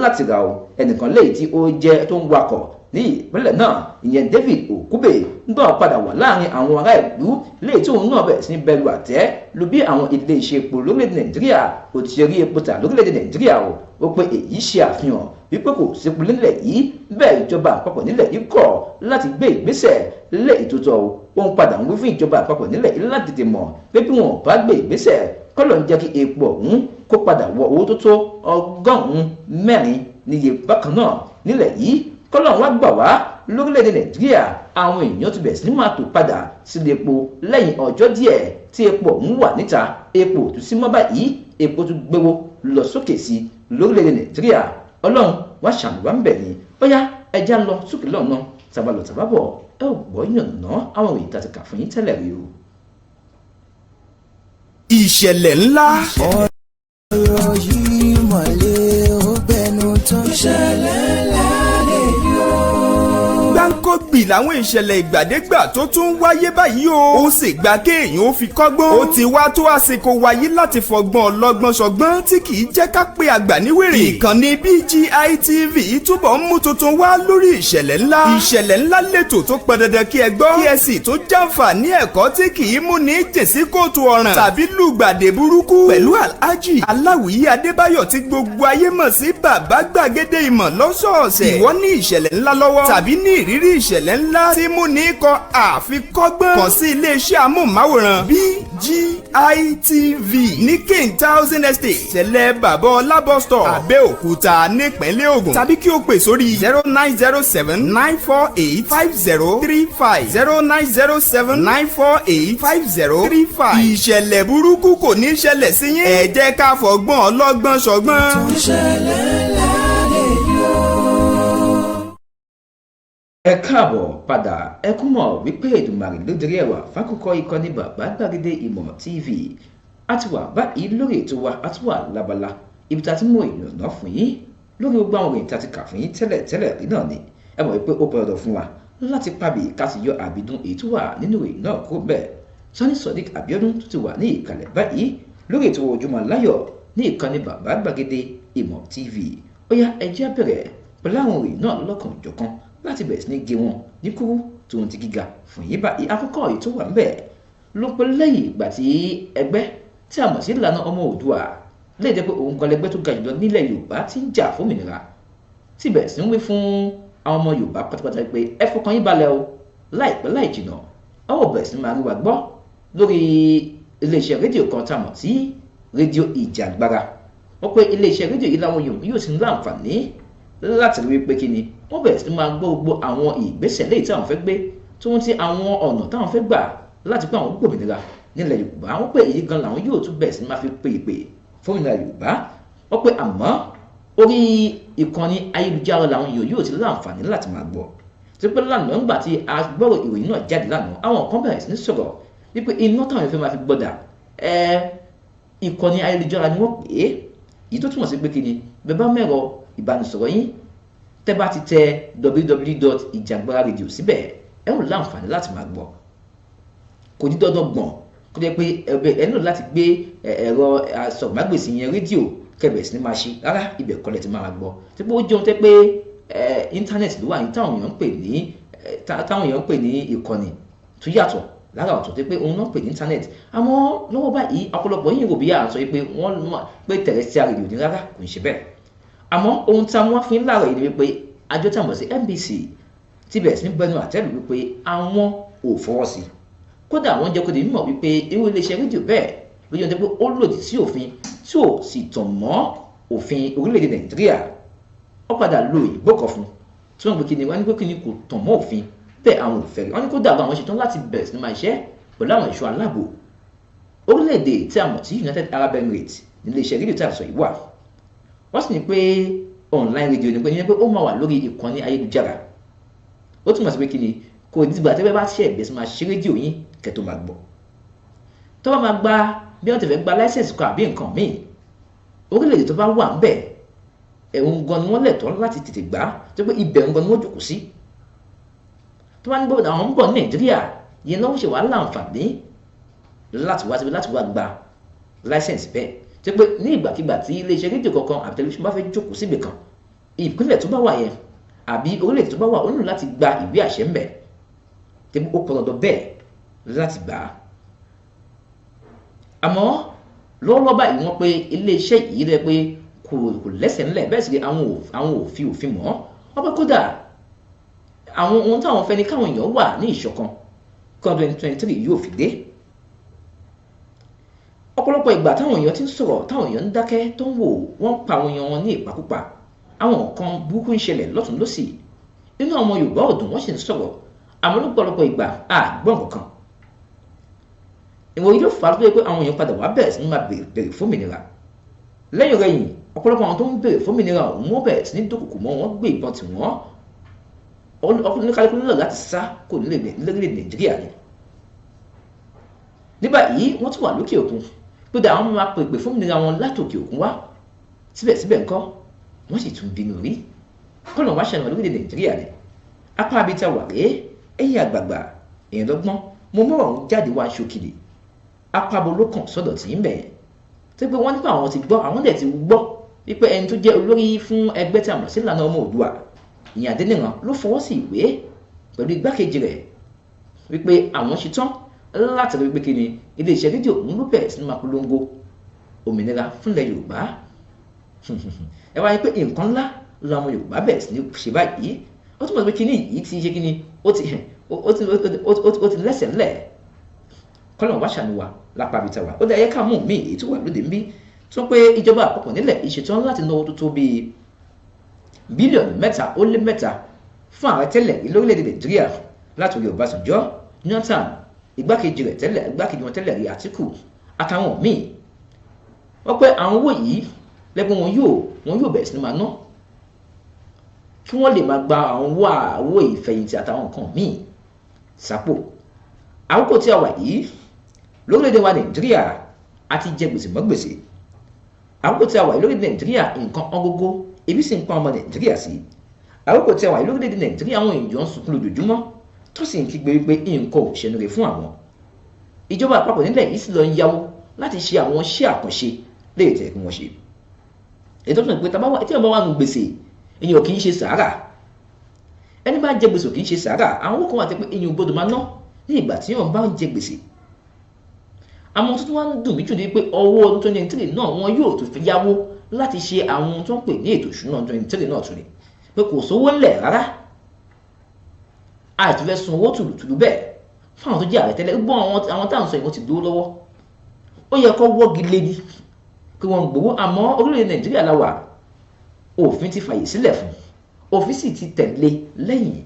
láti ra o ẹnìkan lẹ́yìn tí ó jẹ́ tó ń wakọ̀ ní ìpínlẹ̀ náà ìyẹn David Okube ń bọ̀ padà wà láàrin àwọn ará ìlú lẹ́yìn tí òun náà bẹ̀rẹ̀ sí ní bẹ̀rù àtẹ́ lu bí àwọn ilé iṣẹ́ epo lórílẹ̀‐èdè Nàìjíríà ò ti ṣe rí epo tà lórílẹ̀‐èdè Nàìjíríà ó pé èyí ṣe àfihàn wípé kò sípò nílẹ̀ yìí bẹ́ẹ̀ ìjọba àpapọ̀ nílẹ̀ yìí kọ̀ láti gbé ìgbésẹ̀ lẹ́yìn tó tọ́ ó ń padà ń wí fún ìjọba àpapọ̀ nílẹ̀ yìí láti tètè mọ̀ pé bí wọn ò bá gbé ìgbésẹ̀ kọ́lọ̀ ń jẹ́ kí epo ọ̀hún kó padà wọ owó tó tó 104 níye bákan náà nílẹ̀ yìí kọ́lọ̀ wá gbà wá lórílẹ̀‐èdè Nàìjíríà àwọn èèyàn ti bẹ̀rẹ̀ sí ní máa tò padà sílé epo lẹ́yìn ọjọ́ díẹ̀ tí epo ọ̀hún wà níta epo ò tún sí mọ́ báyìí epo tún gbéwó lọ sókè sí lórílẹ̀‐èdè Nàìjíríà Ọlọ́run wá ṣàmùwá ń bẹ̀ ni bóyá ẹja lọ sókè lọ́nà tàbálọ̀ tàbábọ̀ ẹ ò gbọ́ yànnà àwọn òyìn tá a ti kà fún yín tẹ́lẹ̀ rí o. ìṣẹ̀lẹ̀ ńlá. ọ̀rọ̀ yìí mọ̀lẹ́ ó gbẹnu tán. ìṣẹ̀lẹ̀ ńlá lè yọ. gbáǹkọ́gbì làwọn ìṣẹ̀lẹ̀ ìgbàdégbà tó tún wáyé báyìí o. ó sì gba kéèyàn ó fi kọ́gbọ́n. ó ti wá tó àsìkò wáyé láti fọgbọ́n ọlọ́gbọ́n ṣọgbọ́n tí kì í jẹ́ ká pé àgbà níwèrè. ìkànnì BGI TV túbọ̀ ń mú tuntun wá lórí ìṣẹ̀lẹ̀ ńlá. ìṣẹ̀lẹ̀ ńlá lètò tó pọn dandan kí ẹ gbọ́. kí ẹ sì tó jàǹfààní ẹ̀kọ́ tí kì í mú ní jèsí kóòtù ọ̀ràn tàbí lùgbàdé burúkú. pẹ̀lú Alhaji Aláwìyí Adébáyọ̀ tí gbogbo ayé mọ̀ sí bàbá gbàgede ìmọ̀ lọ́sọ̀ọ̀sẹ̀. ìwọ ní ìṣẹ̀lẹ̀ ńlá lọ́wọ́ tàbí ní ìrírí ìṣẹ̀lẹ̀ ńlá tí mú ní kọ àfikọ́gbọ́n. kàn sí iléeṣẹ́ amóhùnmáwòrán BGI TV ní King Thousand Estate ṣẹlẹ̀ bàbá ọlábọ̀ store Abẹ́òkúta nípínlẹ̀ Ògùn tàbí kí o pè sórí 0907-948-5035 0907-948-5035. ìṣẹ̀lẹ̀ burúkú kò ní ṣẹlẹ̀ sí yín. ẹ jẹ́ ká fọgbọ́n ọlọ́gbọ́n ṣọgbọ́n. ẹ káàbọ̀ padà ẹ kú mọ̀ wípé Èdùmàrè ló dirí ẹwà fákòókò ìkànnì bàbá gbàgede ìmọ̀ TV a ti wà báyìí lórí ètò wa a ti wà lábala ibi tá a ti mú ìyànnà fún yín lórí gbogbo àwọn òròyìn tá a ti kà fún yín tẹ́lẹ̀ rí náà ni ẹ mọ̀ wípé ó pẹ̀lú fún wa láti pàbí ká sì yọ àbídún èyí tó wà nínú ìròyìn náà kó bẹ́ẹ̀ Sani Sodiq Abiodun tó ti wà ní ìkàlẹ̀ báyìí lórí ètò Ojúmọ́ Láyọ̀ ní ìkànnì bàbá gbàgede ìmọ̀ TV ó yá ẹ jẹ́ bẹ̀rẹ̀ pẹ̀lú àwọn òròyìn náà lọ́kàn jọ̀kan láti bẹ̀rẹ̀ sí ní gé wọn ní kúrú tó ń ti gíga fún yín báyìí àkọ́kọ́ yìí tó wà ń bẹ̀ ló pẹ́ lẹ́yìn ìgbà tí ẹgbẹ́ tí a mọ̀ sí ìlànà ọmọ Oòduà lè jẹ́ pé òun kan lẹgbẹ́ tó ga jùlọ nílẹ̀ Yorùbá tí ń jà fún òmìnira tí bẹ̀rẹ̀ sí ń wí fún àwọn ọmọ Yorùbá pátápátá pé ẹ fọkàn yín balẹ̀ o láìpẹ́ láì jìnà ọwọ́ bẹ̀rẹ̀ sí máa rí wa gbọ́ lórí iléeṣẹ́ rédíò kan tá a mọ̀ sí rédíò Ìjàngbara wọ́n pé iléeṣẹ́ rédíò yìí láwọn Yorùbá yóò sì ń láǹfààní láti rí pé kí ni wọ́n bẹ̀rẹ̀ sí máa gbọ́ gbogbo àwọn ìgbésẹ̀ léyìí tí àwọn fẹ́ gbé tó ń ti àwọn ọ̀nà táwọn fẹ́ gbà láti pé àwọn gbòmìnira nílẹ̀ Yorùbá. Wọ́n pé èyí gan làwọn yóò tún bẹ̀rẹ̀ sí máa fi pèpè fómìnira Yorùbá. Wọ́n pé àmọ́ orí ìkànnì ayélujára làwọn èèyàn yóò ti láǹfààní láti máa gbọ́. Tí pé lánàá ńgbà tí a gbọ́rọ̀ ìròyìn náà jáde lánàá, àwọn kan bẹ̀rẹ̀ sí ní sọ̀rọ̀ wípé iná táwọn èèyàn fẹ́ máa fi gbọ́dà ìkànnì ayélujára ni wọ́n pè é. Èyí tó túmọ̀ sí pé kí ni bẹ́ẹ̀ bá mẹ́rọ ìbánisọ̀rọ̀ yín tẹ́ bá ti tẹ www.ijangbara.radio síbẹ̀ ẹ ó láǹfààní láti máa gbọ́. Kò ní dandan gbọ̀n kó jẹ́ pé ẹ nílò láti gbé ẹ̀rọ asọ̀rọ̀mágbèsì yẹn rédíò kẹbẹ̀ sí ni máa ṣe rárá, ibẹ̀ kọ́lẹ̀ ti máa gbọ́. Tí pé ó jẹun tẹ́ pé íńtánẹ́ẹ̀tì ló wà ní táwọn èèyàn ń pè ní ìkànnì tó yàtọ̀ lára ọ̀tọ̀ tẹ́ pé òun náà pè ní íńtánẹ́ẹ̀tì. Àmọ́ lọ́wọ́ báyìí ọ̀pọ̀lọpọ̀ yìí rò bí à ń sọ pé wọ́n mọ̀ pé terrestrial radio ní rárá, kò ń ṣe bẹ́ẹ̀. Àmọ́ ohun tí wọ́n fi ń láàrọ̀ yìí ni wípé àjọ tí a mọ̀ sí NBC ti bẹ̀rẹ̀ sí ní bẹnu àtẹ́lù wípé àwọn ò fọwọ́ sí. Kódà wọ́n jẹ́ kó di mímọ̀ wípé irú iléeṣẹ́ rédíò bẹ́ẹ̀ ló yẹ pé ó lòdì sí òfin tí ò sì tàn mọ́ òfin orílẹ̀-èdè Nàìjíríà. Ó padà lo ìbò kan fún tí wọ́n gbé kíni wọ́n ní pé kíni kò tàn mọ́ òfin bẹ́ẹ̀ àwọn ò fẹ́ rí. Wọ́n ní kódà àwọn ṣetán láti bẹ̀rẹ̀ sí ní máa ṣiṣẹ́ pẹ̀lú àwọn ẹ̀ṣọ́ aláàbò. Orílẹ̀-èdè tí a mọ̀ sí United Arab Emirates ní iléeṣẹ́ rédíò tí a sọ yìí wà. Wọ́n sì ní pé online radio ni pé ó máa wà lórí ìkànnì ayélujára. Ó túmọ̀ sí pé kíni kò dìgbà tẹ́fẹ́ bá ṣe ẹ̀bẹ̀ sí máa ṣe rédíò yín kẹ́ tó máa gbọ́. Tó bá máa gba bí wọ́n ti fẹ́ gba láísẹ̀nsì kan àbí nǹkan míì, orílẹ̀-èdè tó bá wà ń bẹ̀ ẹ̀hún gan ni wọ́n lẹ̀tọ́ láti tètè gbà tó pé ibẹ̀ gan ni wọ́n jòkó sí. Tó bá ní gbọ́dọ̀ àwọn ń bọ̀ ní Nàìjíríà yẹn náà ń ṣe wàhálà àǹfààní láti wá gba láísẹ̀nsì bẹ́ẹ̀. Tó pé ní ìgbàkigbà tí iléeṣẹ́ rédíò kankan àbí tẹlifíṣàn bá fẹ́ jókòó síbì kan, ìpínlẹ̀ tó bá wà yẹn àbí orílẹ̀-èdè tó bá wà ó nílò láti gba ìwé àṣẹ ń bẹ̀. Tó pé ó pọn dandan bẹ́ẹ̀ láti gbà á. Àmọ́ lọ́wọ́lọ́wọ́ báyìí wọ́n pé iléeṣẹ́ yìí rẹ̀ pé kò lẹ́sẹ̀ ńlẹ̀, bẹ́ẹ̀ sì ni àwọn òfin mọ́. Wọ́n pé kódà àwọn ohun táwọn fẹ́ ni káwọn èèyàn wà ní ìṣọ̀kan kí ọdún 2023 yóò fi dé. Ọ̀pọ̀lọpọ̀ ìgbà táwọn èèyàn ti ń sọ̀rọ̀, táwọn èèyàn ń dákẹ́ tó ń wò wọ́n pa àwọn èèyàn wọn ní ìpakúpa. Àwọn nǹkan burúkú ń ṣẹlẹ̀ lọ́tùn lósì. Nínú àwọn Yorùbá ọ̀dùn wọ́n sì ń sọ̀rọ̀, àmọ́ lọ́pọ̀lọpọ̀ ìgbà àgbọ̀n kankan. Ìwọ̀n yìí ló fà á pé àwọn èèyàn padà wá bẹ̀rẹ̀ sí ní máa béèrè fómìnira. Lẹ́yìn rẹ̀yìn ọ̀pọ̀lọpọ̀ àwọn tó ń béèrè fómìnira wọ́n bẹ̀rẹ̀ sí ní dúnkòkò mọ́ wọn, gbé ìbọn tì wọ́n. Oníkálukú nílò láti sá kò lórílẹ̀ Nàìjíríà ni. Ní báyìí wọ́n tún wà lókè òkun pé àwọn máa pèpè fómìnira wọn látòkè òkun wá. Síbẹ̀síbẹ̀ ńkọ́ wọ́n sì tún bínú rí. Kọ́nà wá ṣẹ̀wọ̀n lórílẹ̀ Nàìjíríà ni. Apá abita wà rèé ẹ̀yìn àgbààgbà èèyàn lọ́gbọ́n mo mọ̀ ọ̀hún jáde wá ṣókìlì. Apábo ló kàn sọ́dọ̀ tí ń bẹ̀. Tó pé wọ́n nípa àwọn ti gbọ́, àwọn dẹ̀ ti gbọ́ wípé ẹni tó jẹ́ olórí fún ẹgbẹ́ tí a mọ̀ sí ìlànà ọmọ Oòduà ìyẹn Adéníran ló fọwọ́ sí ìwé pẹ̀lú igbákejì rẹ̀ wípé àwọn ṣetán láti rí pé kí ni iléeṣẹ́ rédíò òun ló bẹ̀rẹ̀ sí ní máa polongo òmìnira fúnlẹ̀ Yorùbá. Ẹ wá ní pé nǹkan ńlá làwọn Yorùbá bẹ̀rẹ̀ sí ní ṣe báyìí. Ó túmọ̀ sí pé kíní yìí ti ṣe kíni ó ti lẹ́sẹ̀ ńlẹ̀. Kọ́lọ̀ wá ṣàánú wa lápá abita wa. Ó dá ẹyẹ ká mú mi èyí tó wà lóde ń bí tó pé ìjọba àpapọ̀ nílẹ̀ ìṣetán láti náwó tó tó bíi bílíọ̀nù 3.3 fún ààrẹ tẹ́lẹ̀ lórílẹ̀‐èdè Nàìjíríà látòrí Ọbásanjọ́, Jonathan, igbákejì wọn tẹ́lẹ̀ rí Àtíkù àtàwọn míì. Wọ́n pé àwọn owó yìí lẹ́gbọ́n wọn yóò bẹ̀rẹ̀ sí ní máa ná kí wọ́n lè máa gba àwọn owó ìfẹ̀yìntì àtàwọn nǹkan míì sápò. Àkókò tí a wà yìí lórílẹ̀‐èdè wa Nàìjíríà àti jẹ gbèsè mọ́ gbèsè. Àkókò tí a wà yìí lórílẹ̀‐èdè Nàìjíríà nǹkan ọgógó ebi sì ń pa ọmọ Nàìjíríà sí. Àkókò tí a wà yìí lórílẹ̀‐èdè Nàìjíríà àwọn èèyàn ń sunkún lójoojúmọ́ tó sì ń kígbe wípé nǹkan ò ṣẹnu rẹ̀ fún àwọn. Ìjọba àpapọ̀ nílẹ̀ yìí sì lọ ń yáwó láti ṣe àwọn iṣẹ́ àkànṣe léè tẹ̀ kí wọ́n ṣe. Ètò ìpínlẹ̀ pé tí wọ́n bá wà nù gbèsè èèyàn kì í ṣe sàárà. Ẹni bá jẹ gbèsè kì í ṣe sàárà. Àwọn owó kan wà tẹ́ pé èèyàn gbọ́dọ̀ máa ná ní ìgbà tí wọ́n bá ń jẹ gbèsè. Àmọ́ tuntun wá ń dùn mí jù ní pé ọwọ́ ọdún 2023 náà wọn yóò tún fi yáwó láti ṣe àwọn tó ń pè ní ètò ìṣúná 2023 náà tún ni pé kò sówó ńlẹ̀ rárá. Àìtúfẹ́ sun owó tùlùtùlù bẹ́ẹ̀ fún àwọn tó jẹ́ ààrẹ tẹ́lẹ̀ gbọ́n àwọn táwọn sọ ìwọ́n ti dúró lọ́wọ́. Ó yẹ kó wọ́gi lé ní pé wọ́n gbowó, àmọ́ orílẹ̀-èdè Nàìjíríà la wà, òfin ti fàyè sílẹ̀ fún, òfin sì ti tẹ̀lé lẹ́yìn.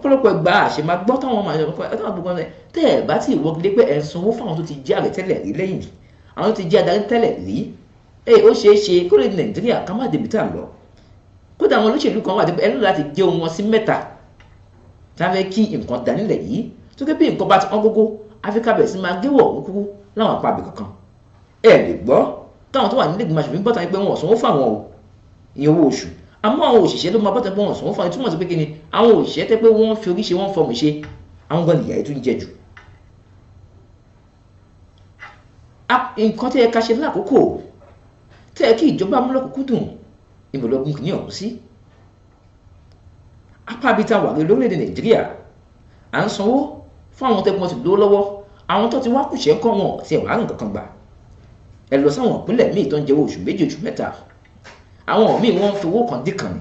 ọ̀pọ̀lọpọ̀ ìgbà àṣẹ máa gbọ́ táwọn máa yọ gbogbo ẹ̀ tẹ́ ẹ̀ bá tí ìwọ́gi lé pé ẹ̀ ń sanwó fáwọn tó ti jẹ́ ààrẹ tẹ́lẹ̀ rí lẹ́yìn àwọn tó ti jẹ́ adarí tẹ́lẹ̀ rí ó ṣeé ṣe kó lè Nàìjíríà ká má débi tá à ń lọ kódà àwọn olóṣèlú kan wà tí ẹnu láti gé ohun wọn sí mẹ́ta tí wọ́n fẹ́ kí nǹkan dá nílẹ̀ yìí tó ké bí nǹkan bá ti wọ́n gógó Áfíríkà bẹ̀rẹ̀ sí máa géwọ̀ òun kúkú láwọn apá àbí kankan ẹ lè gbọ́ káwọn tó wà nílé ìgbìmọ̀ aṣòfin bọ́ta pé wọn ò sanwó fáwọn o ìyẹn owó oṣù àmọ́ àwọn òṣìṣẹ́ ló máa bọ́ta pé wọn ò sanwó fáwọn túmọ̀ sí pé kí ni àwọn òṣìṣẹ́ tẹ́ pé wọ́n fi orí ṣe wọ́n fọmù ṣe àwọn gan nìyà ètò ń jẹ jù nǹkan tí ẹ ká ṣe lákòókò tẹ́ ẹ kí ìjọba múlọ́kùnkúndùn ìmọ̀lọ́gùn kìíní ọ̀hún sí apá bíi ta wà lórílẹ̀‐èdè Nàìjíríà à ń sanwó fún àwọn tẹ́gbọ́n ti lówó lọ́wọ́ àwọn tó ti wá kùṣẹ́ ń kọ́ wọn tí ẹ̀ wá rìn kankan gbà ẹ lọ sáwọn ìpínlẹ̀ míì tó ń jẹ́wọ́ oṣù méjì oṣù mẹ́ta àwọn míì wọ́n ń fi owó kan dín kan ni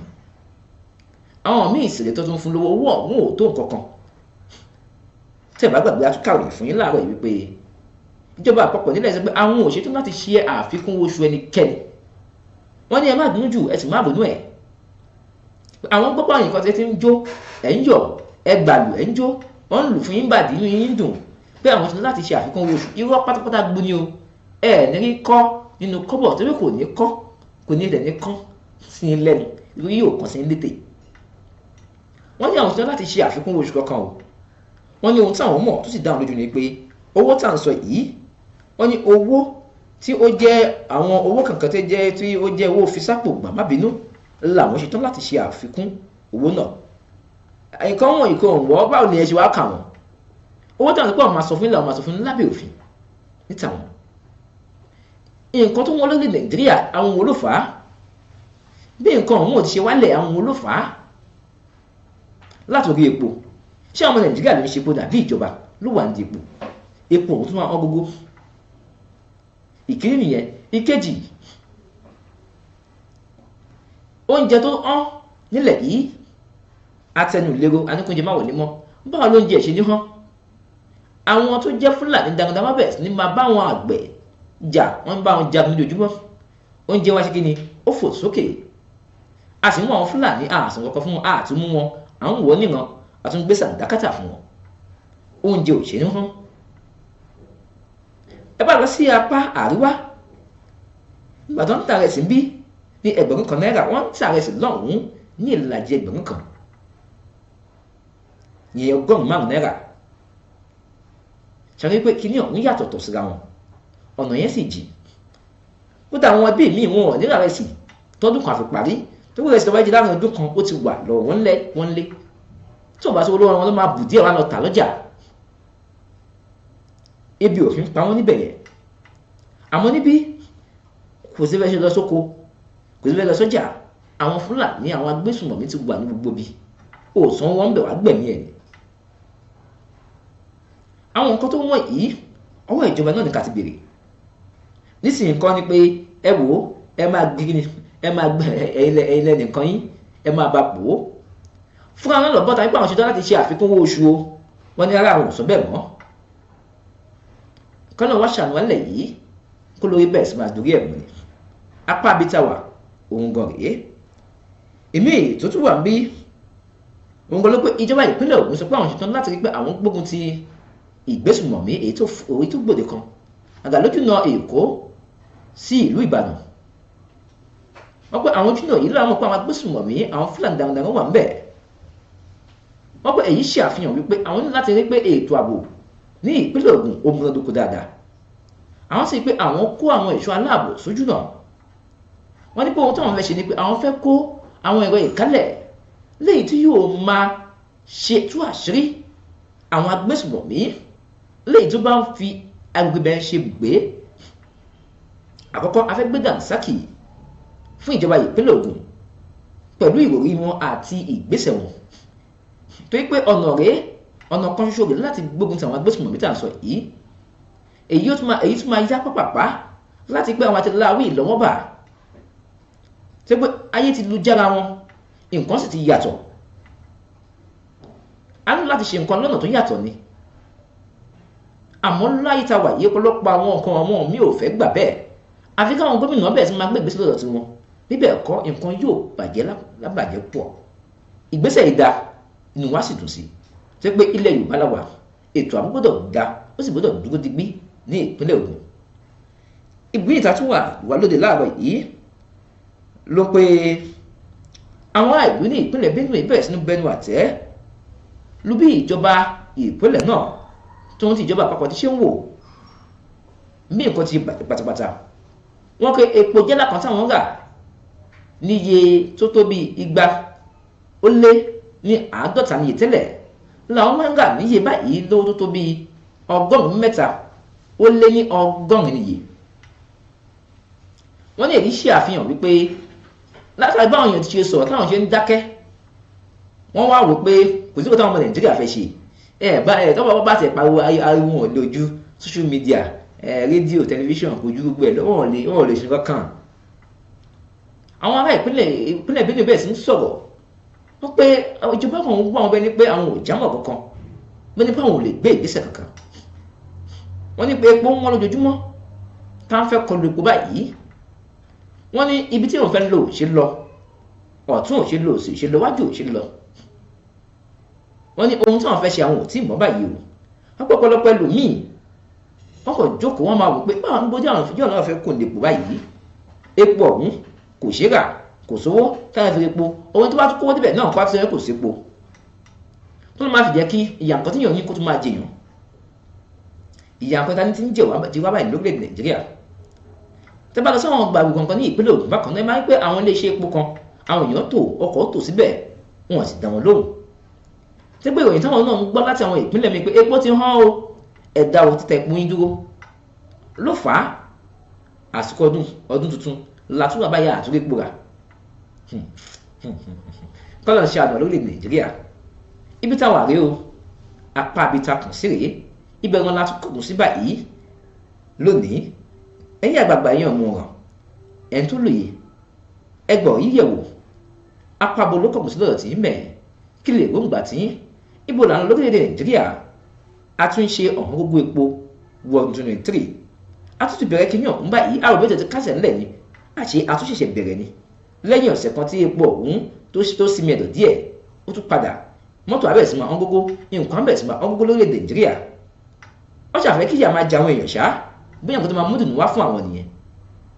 àwọn míì ìsìlẹ̀ tó tún fún lówó owó ọ̀hún ò tó nǹkan kan tẹ́ bá gbàgbé atúkàwé fún yín láàárọ̀ yìí wípé ìjọba àpapọ̀ nílẹ̀ sọ pé àwọn ò ṣetán láti ṣe àfikún oṣù ẹnikẹ́ni wọ́n ní ẹ má dùnú jù ẹ sì má bònú ẹ̀ àwọn gbọ́pọ̀ àyìn kan ti ń jó ẹ̀ ń yọ̀ ẹ gbàlù ẹ̀ ń jó wọ́n ń lù fún yín bàdí inú yín dùn pé àwọn ṣetán láti ṣe àfikún oṣù irọ́ pátápátá gbóni o ẹ ní rí kọ́ nínú kọ́bọ̀ torí kò ní kọ́ kò ní ilẹ̀ ní kán sí i lẹ́nu irú yóò kàn sí i létè wọ́n ní àwọn ṣetán láti ṣe àfikún oṣù kankan o wọ́n ní ohun táwọn mọ̀ tó sì dáhùn lójú ni pé owó tá à ń sọ yìí wọ́n ní owó tí ó jẹ́ àwọn owó kankan tí ó jẹ́ owó fisápò gbà má bínú làwọn ṣetán láti ṣe àfikún owó náà nǹkan wọn ìkọ òǹwọ́ báwo ni ẹ ṣe wá kà wọ́n owó táwọn ìpọ̀ máa sọ fún ilé àwọn máa sọ fún lábẹ́ òfin níta wọn nǹkan tó wọ́n lórí Nàìjíríà àwọn wo ló fà á bí nǹkan ọ̀hún ò ti ṣe wálẹ̀ àwọn wo ló fà á látòrí epo ṣé àwọn Nàìjíríà ló ń ṣe epo dàbí ìjọba ló wà ní epo òun tún wá ọ́ gógó ìkíní nìyẹn ìkejì oúnjẹ tó hàn nílẹ̀ yìí atẹnulérò aníkúnjẹ má wọlé mọ́ báwo ló ń jẹ ìṣe ní hàn àwọn tó jẹ́ Fúlàní darandaran má bẹ̀rẹ̀ sí ní máa bá àwọn àgbẹ̀ jà wọ́n bá wọn jagun lójoojúmọ́ oúnjẹ wa ṣe kí ni ó fò sókè a sì mú àwọn Fúlàní àsàn kọ̀ọ̀kan fún wọn àti mú wọn à ń wọ̀ níran àtúngbé sàdákàtà fún wọn oúnjẹ ò ṣe ní hàn ẹ bá lọ sí apá àríwá nígbà tó ń ta rẹ̀ sí bí ní ẹgbẹ̀rún kan náírà wọ́n ń ta rẹ̀ sí lọ́hùn-ún ní ìlàjì ẹgbẹ̀rún kan ìyẹn ọgọ́rùn-ún márùn-ún náírà ṣàlàyé pé kíní ọ̀hún yàtọ̀tọ̀ síra wọn ọ̀nà yẹn sì jì ó dà àwọn ẹbí míì wọn ò ní rẹ̀ sí tọ́dún kan àfi parí tó kúrẹ́ sí ọwájú láàrin ọdún kan ó ti wà lọ wọ́n lé tí wọ́n bá sọ olówó wọn ló máa bù díẹ̀ wá lọ tà lọ́jà ebi òfin pa wọ́n níbẹ̀ yẹn àmọ́ níbí kò sí fẹ́ ṣe lọ sóko kò sí fẹ́ lọ sọ́jà àwọn Fúlàní àwọn agbésùnmọ̀mí ti wà ní gbogbo bí òòsàn wọn bẹ̀ wá gbẹ̀mí ẹ̀ àwọn nǹkan tó wọ́n yìí ọwọ́ ìjọba náà ní ká ti bèrè nísìnyí nǹkan ni pé ẹ wò ó ẹ máa gbé ẹ máa gbẹ ẹyin lẹ́nìkan yín ẹ máa bá pò ó fúnra wọn lọ bọ́ta nípa àwọn ṣetán láti ṣe àfikún owó oṣù o wọn ní ara àwọn òsán bẹ́ẹ̀ mọ́ kọ́nà wá ṣàánúwálẹ̀ yìí kó lórí bẹ́ẹ̀ sì máa dorí ẹ̀ mú ni apá abitawa òun gan rèé èmi tó tún wà ń bí òun gan ló pé ìjọba ìpínlẹ̀ Ògùn sọ pé àwọn ṣetán láti rí pé àwọn gbógun ti ìgbésùnmọ̀mí èyí tó gbòde kan àgbà lójúnà Èkó sí ìlú Ìbàdàn wọ́n pé àwọn ojúnà yìí láwọn pé àwọn agbésùnmọ̀mí àwọn Fúlàní darandaran wà ń bẹ̀ wọ́n pé èyí ṣe àfihàn wípé àwọn ní láti rí pé ètò ààbò ní ìpínlẹ̀ Ògùn ó múnádóko dáadáa àwọn sì pé àwọn kó àwọn ẹ̀ṣọ́ aláàbò sójú náà wọ́n ní pé ohun táwọn fẹ́ ṣe ni pé àwọn fẹ́ kó àwọn ẹ̀rọ ìkálẹ̀ léyìí tí yóò máa ṣe tú àṣírí àwọn agbésùnmọ̀mí léyìí tó bá ń fi agbègbè bẹ́ẹ̀ ṣe gbé àkọ́kọ́ afẹ́gbẹ́dànsákì fún ìjọba ìpínlẹ̀ Ògùn pẹ̀lú ìròrí wọn àti ìgbésẹ̀ wọn torí pé ọ̀nà kan ṣoṣo rẹ̀ láti gbógun ti àwọn agbésùnmọ̀mí tá à ń sọ yìí èyí tún máa yá pápápá láti pé àwọn àtẹláwí ìlọ́wọ́ bà tí pé ayé ti lu jára wọn nǹkan sì ti yàtọ̀ a ní láti ṣe nǹkan lọ́nà tó yàtọ̀ ni àmọ́ láyé ta wà yìí ọ̀pọ̀lọpọ̀ àwọn nǹkan àwọn mi ò fẹ́ gbà bẹ́ẹ̀ àfi káwọn gómìnà bẹ̀rẹ̀ sí máa gbé ìgbésẹ̀ lọ́dọ̀ tí wọn bíbẹ̀ ẹ̀kọ́ nǹkan yóò bàjẹ́ lábàjẹ́ pọ̀ ìgbésẹ̀ ìdá inú wa sì dùn sí tó pé ilẹ̀ Yorùbá la wà, ètò ààbò gbọ́dọ̀ ga ó sì gbọ́dọ̀ dúró digbí ní ìpínlẹ̀ Ògùn. ìgbìyànjú ìtàtúwà wà lóde láàárọ̀ yìí ló pé àwọn ìlú ní ìpínlẹ̀ Benue bẹ̀rẹ̀ sí ní bẹnu àtẹ́ lu bí ìjọba ìpínlẹ̀ náà tó ń ti ìjọba àpapọ̀ ti ṣe ń wò bí nǹkan ti bàjẹ́ pátápátá. wọ́n pe epo jálá kan táwọn rà níye tó tó bí 250 níye tẹ́lẹ̀ làwọn máa ń rà níye báyìí lówó tó tó bí 380 níye. wọ́n ní èyí ṣe àfihàn wípé látàrí báwọn èèyàn ti ṣe sọ̀rọ̀ táwọn ṣe ń dákẹ́, wọ́n wá wò pé kò sí kó táwọn ọmọ Nàìjíríà fẹ́ ṣe tọ́wọ́ bá tẹ̀ pariwo ariwo wọn lójú social media rédíò tẹlifíṣàn kò ju gbogbo ẹ̀ lọ́wọ́ wọn lè ṣe kankan. àwọn ará ìpínlẹ̀ Benue bẹ̀rẹ̀ sí ń sọ̀rọ̀ wọ́n pé ìjọba kan ń gbọ́ àwọn bẹ́ẹ̀ ni pé àwọn ò jámọ̀ kankan, bẹ́ẹ̀ ni pé àwọn ò lè gbé ìgbésẹ̀ kankan. wọ́n ní pé epo ń wọ́n lójoojúmọ́ tá ń fẹ́ kọlu epo báyìí. wọ́n ní ibi tí wọ́n fẹ́ lò ṣe lọ, ọ̀tún ò ṣe lọ, òsì ṣe lọ, wájú ò ṣe lọ. wọ́n ní ohun tí wọ́n fẹ́ ṣe àwọn ò tí ì mọ̀ báyìí o. wọ́n pọ̀ pọ̀lọpọ̀ ẹlòmíì wọ́n kàn jókòó wọ́n máa wò pé báwọn ń bójú àwọn ìfijọ́ náà fẹ́ kó nípò báyìí. epo ọ̀hún kò ṣe rà, kò sówó táwọn fi epo, ohun tó bá tún kówó débẹ̀ náà kó àti kò sépo. tó ló máa fi jẹ́ kí ìyà nǹkan tí yàn ní kó tún máa jẹyàn. ìyà nǹkan tani ti ń jẹ wá báyìí lórílẹ̀-èdè Nàìjíríà. tẹ́ bá lọ sọ́wọ́n gbàgbọ́ nǹkan ní ìpínlẹ̀ Ògùn bákan náà máa ń pẹ́ àwọn iléeṣẹ́ epo kan àwọn èèyàn tó ọkọ̀ tó síbẹ̀ wọn sì dá wọn lóhùn. tẹ́ pé ìròyìn táwọn náà ń gbọ́ láti àwọn ìpínlẹ̀ mi pé epo ti hán o, ẹ̀dá o títẹ̀ epo yín dúró ló fà á. àsìkò ọdún tuntun látúwà báyà àtúrò epo rà. kọ́lọ̀ ń ṣe àdùn lórílẹ̀ Nàìjíríà. ibi táwa rèé o, apá abitakùn sí rèé, ibẹ̀ gan la tún kọ̀ọ̀kùn sí báyìí lónìí. ẹ̀yin àgbààgbà yẹn ọmọ ọ̀ràn ẹ̀ń tó lòye ẹgbọ̀n yìí yẹ̀wò apábo ló kọ̀ọ̀kùn sí lọ́dọ̀ tí ń bẹ̀ kí lè gbóngbà tí ibo là ń lọ lórílẹ̀-èdè Nàìjíríà. a tún ṣe ọ̀hún gbogbo epo wọ 2023 a tún ti bẹ̀rẹ̀ kí ní ọ̀hún báyìí àrò bẹ́ẹ̀ ti kásẹ̀ ńlẹ̀ ni àṣé a tún ṣẹ̀ṣẹ̀ bẹ̀rẹ̀ ni lẹ́yìn ọ̀sẹ̀ kan tí epo ọ̀hún tó sinmi ẹ̀dọ̀ díẹ̀ ó tún padà mọ́tò abẹ́ẹ̀ sí máa ọ̀hún gógó nǹkan abẹ́ẹ̀ sí máa ọ̀hún gógó lórílẹ̀-èdè Nàìjíríà. wọ́n ṣàfẹ́ kíyà máa jẹ àwọn èèyàn ṣá bí àwọn tó máa mú dùnú wá fún àwọn nìyẹn.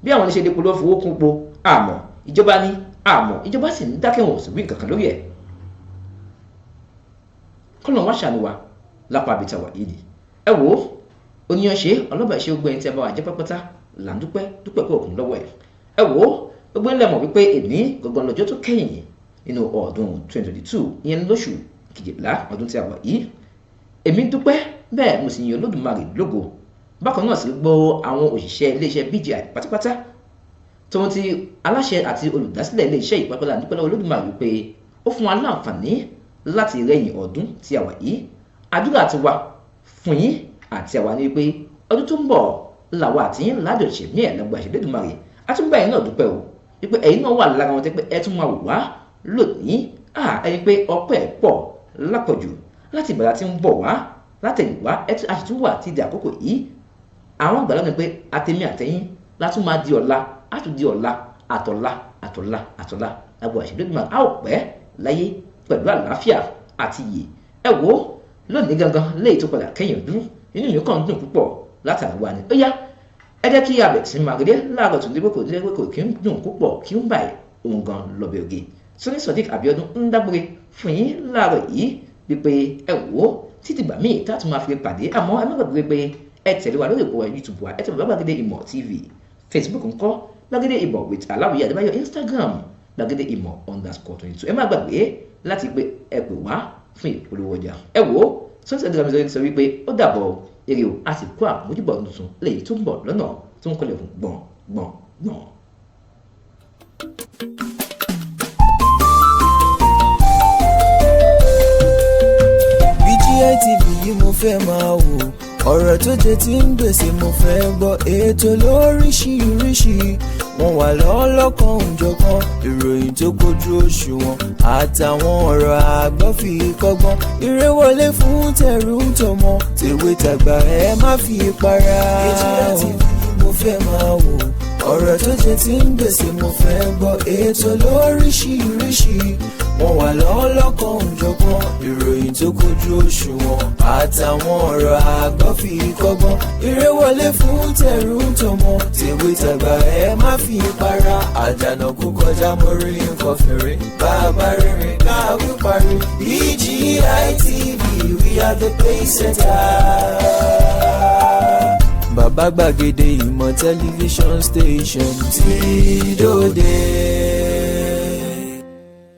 bí àwọn oníṣẹ́ epo ló fowó kún po àmọ́ ìjọba ní àmọ́ ìjọba sì ń dákẹ́ wọn ò sì wí nǹkan kan lórí ẹ̀. kọ́nà wá ṣàánú wa lápá abita wà yìí ni. ẹ wo oníyan ṣe ọlọ́ba ìṣe gbogbo ẹni tí a bá wà jẹ́ pápátá là ń dúpẹ́ pé òkun lọ́wọ́ ẹ̀. ẹ wo gbogbo ńlẹ̀ mọ̀ wípé èmi gbọ̀ngàn lọ́jọ́ tó kẹ́yìn nínú ọdún 2022 ìyẹn lóṣù kejìlá ọdún tí a wà yìí. èmi dúpẹ́ bẹ́ẹ̀ mo sì yin Olódùmarè lógo. bákan náà sì gbọ́ àwọn òṣìṣẹ́ iléeṣẹ́ BGI pátápátá tó ń ti aláṣẹ àti olùdásílẹ̀ iléeṣẹ́ ìpápátá dúpẹ́ lọ́wọ́ Olódùmarè wípé ó fún wa láǹfààní láti rẹ́yìn ọdún tí a wà yìí. àdúrà ti wà fún yín àti àwa ní wípé ọdún tó ń bọ̀ làwa àti yín ládòṣe ní ẹ̀lẹ́gbà Olódùmarè. a tún bá ẹ̀yin náà dúpẹ́ o wípé ẹ̀yin náà wà lára wọn tẹ́ pé ẹ tún máa wà lónìí. ẹni pé ọpẹ́ pọ̀ lápọ̀jù láti ìgbàlá tí ń bọ̀ wá látẹ̀yìnwá àṣìtúwà ti di àkókò yìí. àwọn ìgbàlá ni pé àtẹ̀mí àtẹ̀yìn látún máa di ọ̀la àtún di ọ̀la àtọ̀la àgbọ̀ Olódùmarè. a ò pẹ́ láyé pẹ̀lú àlàáfíà àti iyè. ẹ wo lónìí gangan léyìí tó padà kẹ́yìn ọdún inú mi kàn ń dùn púpọ̀ látàrí wa ni. ó yá ẹ jẹ́ kí abẹ̀ sí máa gẹ́gẹ́ láàárọ̀ tó débò kò kí ń dùn púpọ̀ kí ń báyìí òun gan lọ́bẹ̀ ògè. Sọ́ní Sodiq Abiodun ń dágbére fún yín láàárọ̀ yìí wípé ẹ wò ó títí gbà míì tá a tún máa fi pàdé. àmọ́ ẹ má gbàgbé pé ẹ tẹ̀lé wa lórí ìkó YouTube wa ẹ tẹ̀lé Gbàgede Ìmọ̀ TV, Facebook ńkọ́ Gbàgede Ìmọ̀ with Aláwìyé Adébáyọ̀, Instagram Gbàgede Ìmọ̀ _22. ẹ má gbàgbé láti pé ẹ pè wá fún ìpolówó ọjà. ẹ wò ó Sọ́ní Sodiq Abiodun sọ wípé ó dàbọ̀ èrè o a sì kó àmójúbọ̀ tuntun lẹ́yìn tó ń bọ̀ lọ́nà tó ń kọlẹ̀ fún gbọ̀n. BGI TV yìí mo fẹ́ máa wò ọ̀rọ̀ tó jẹ tí ń gbèsè mo fẹ́ gbọ́ ètò lóríṣiríṣi wọ́n wà lọ́lọ́kan òjọ̀kan ìròyìn tó kojú òṣùwọ̀n àtàwọn ọ̀rọ̀ àgbọ́ fi kọ́gbọ́n eré wọlé fún tẹ̀rù tọmọ tèwe tàgbà ẹ má fi para. BGI TV mo fẹ́ máa wò ọ̀rọ̀ tó jẹ tí ń gbèsè mo fẹ́ gbọ́ ètò lóríṣiríṣi wọ́n wà lọ́wọ́ lọ́kàn òjọ̀gbọ́n ìròyìn tó kojú òṣùwọ̀n àtàwọn ọ̀rọ̀ àgbọ́ fi kọ́gbọ́n eré wọlé fún tẹ̀rù tọmọ tèwe tàgbà ẹ má fi para àdànà kó kọjá mọ́rí nǹkan fèrè bàbá rere káwí parí BGI TV we are the pace setter. Bàbá gbàgede ìmọ̀ tẹlifíṣọ̀n station tí dòde.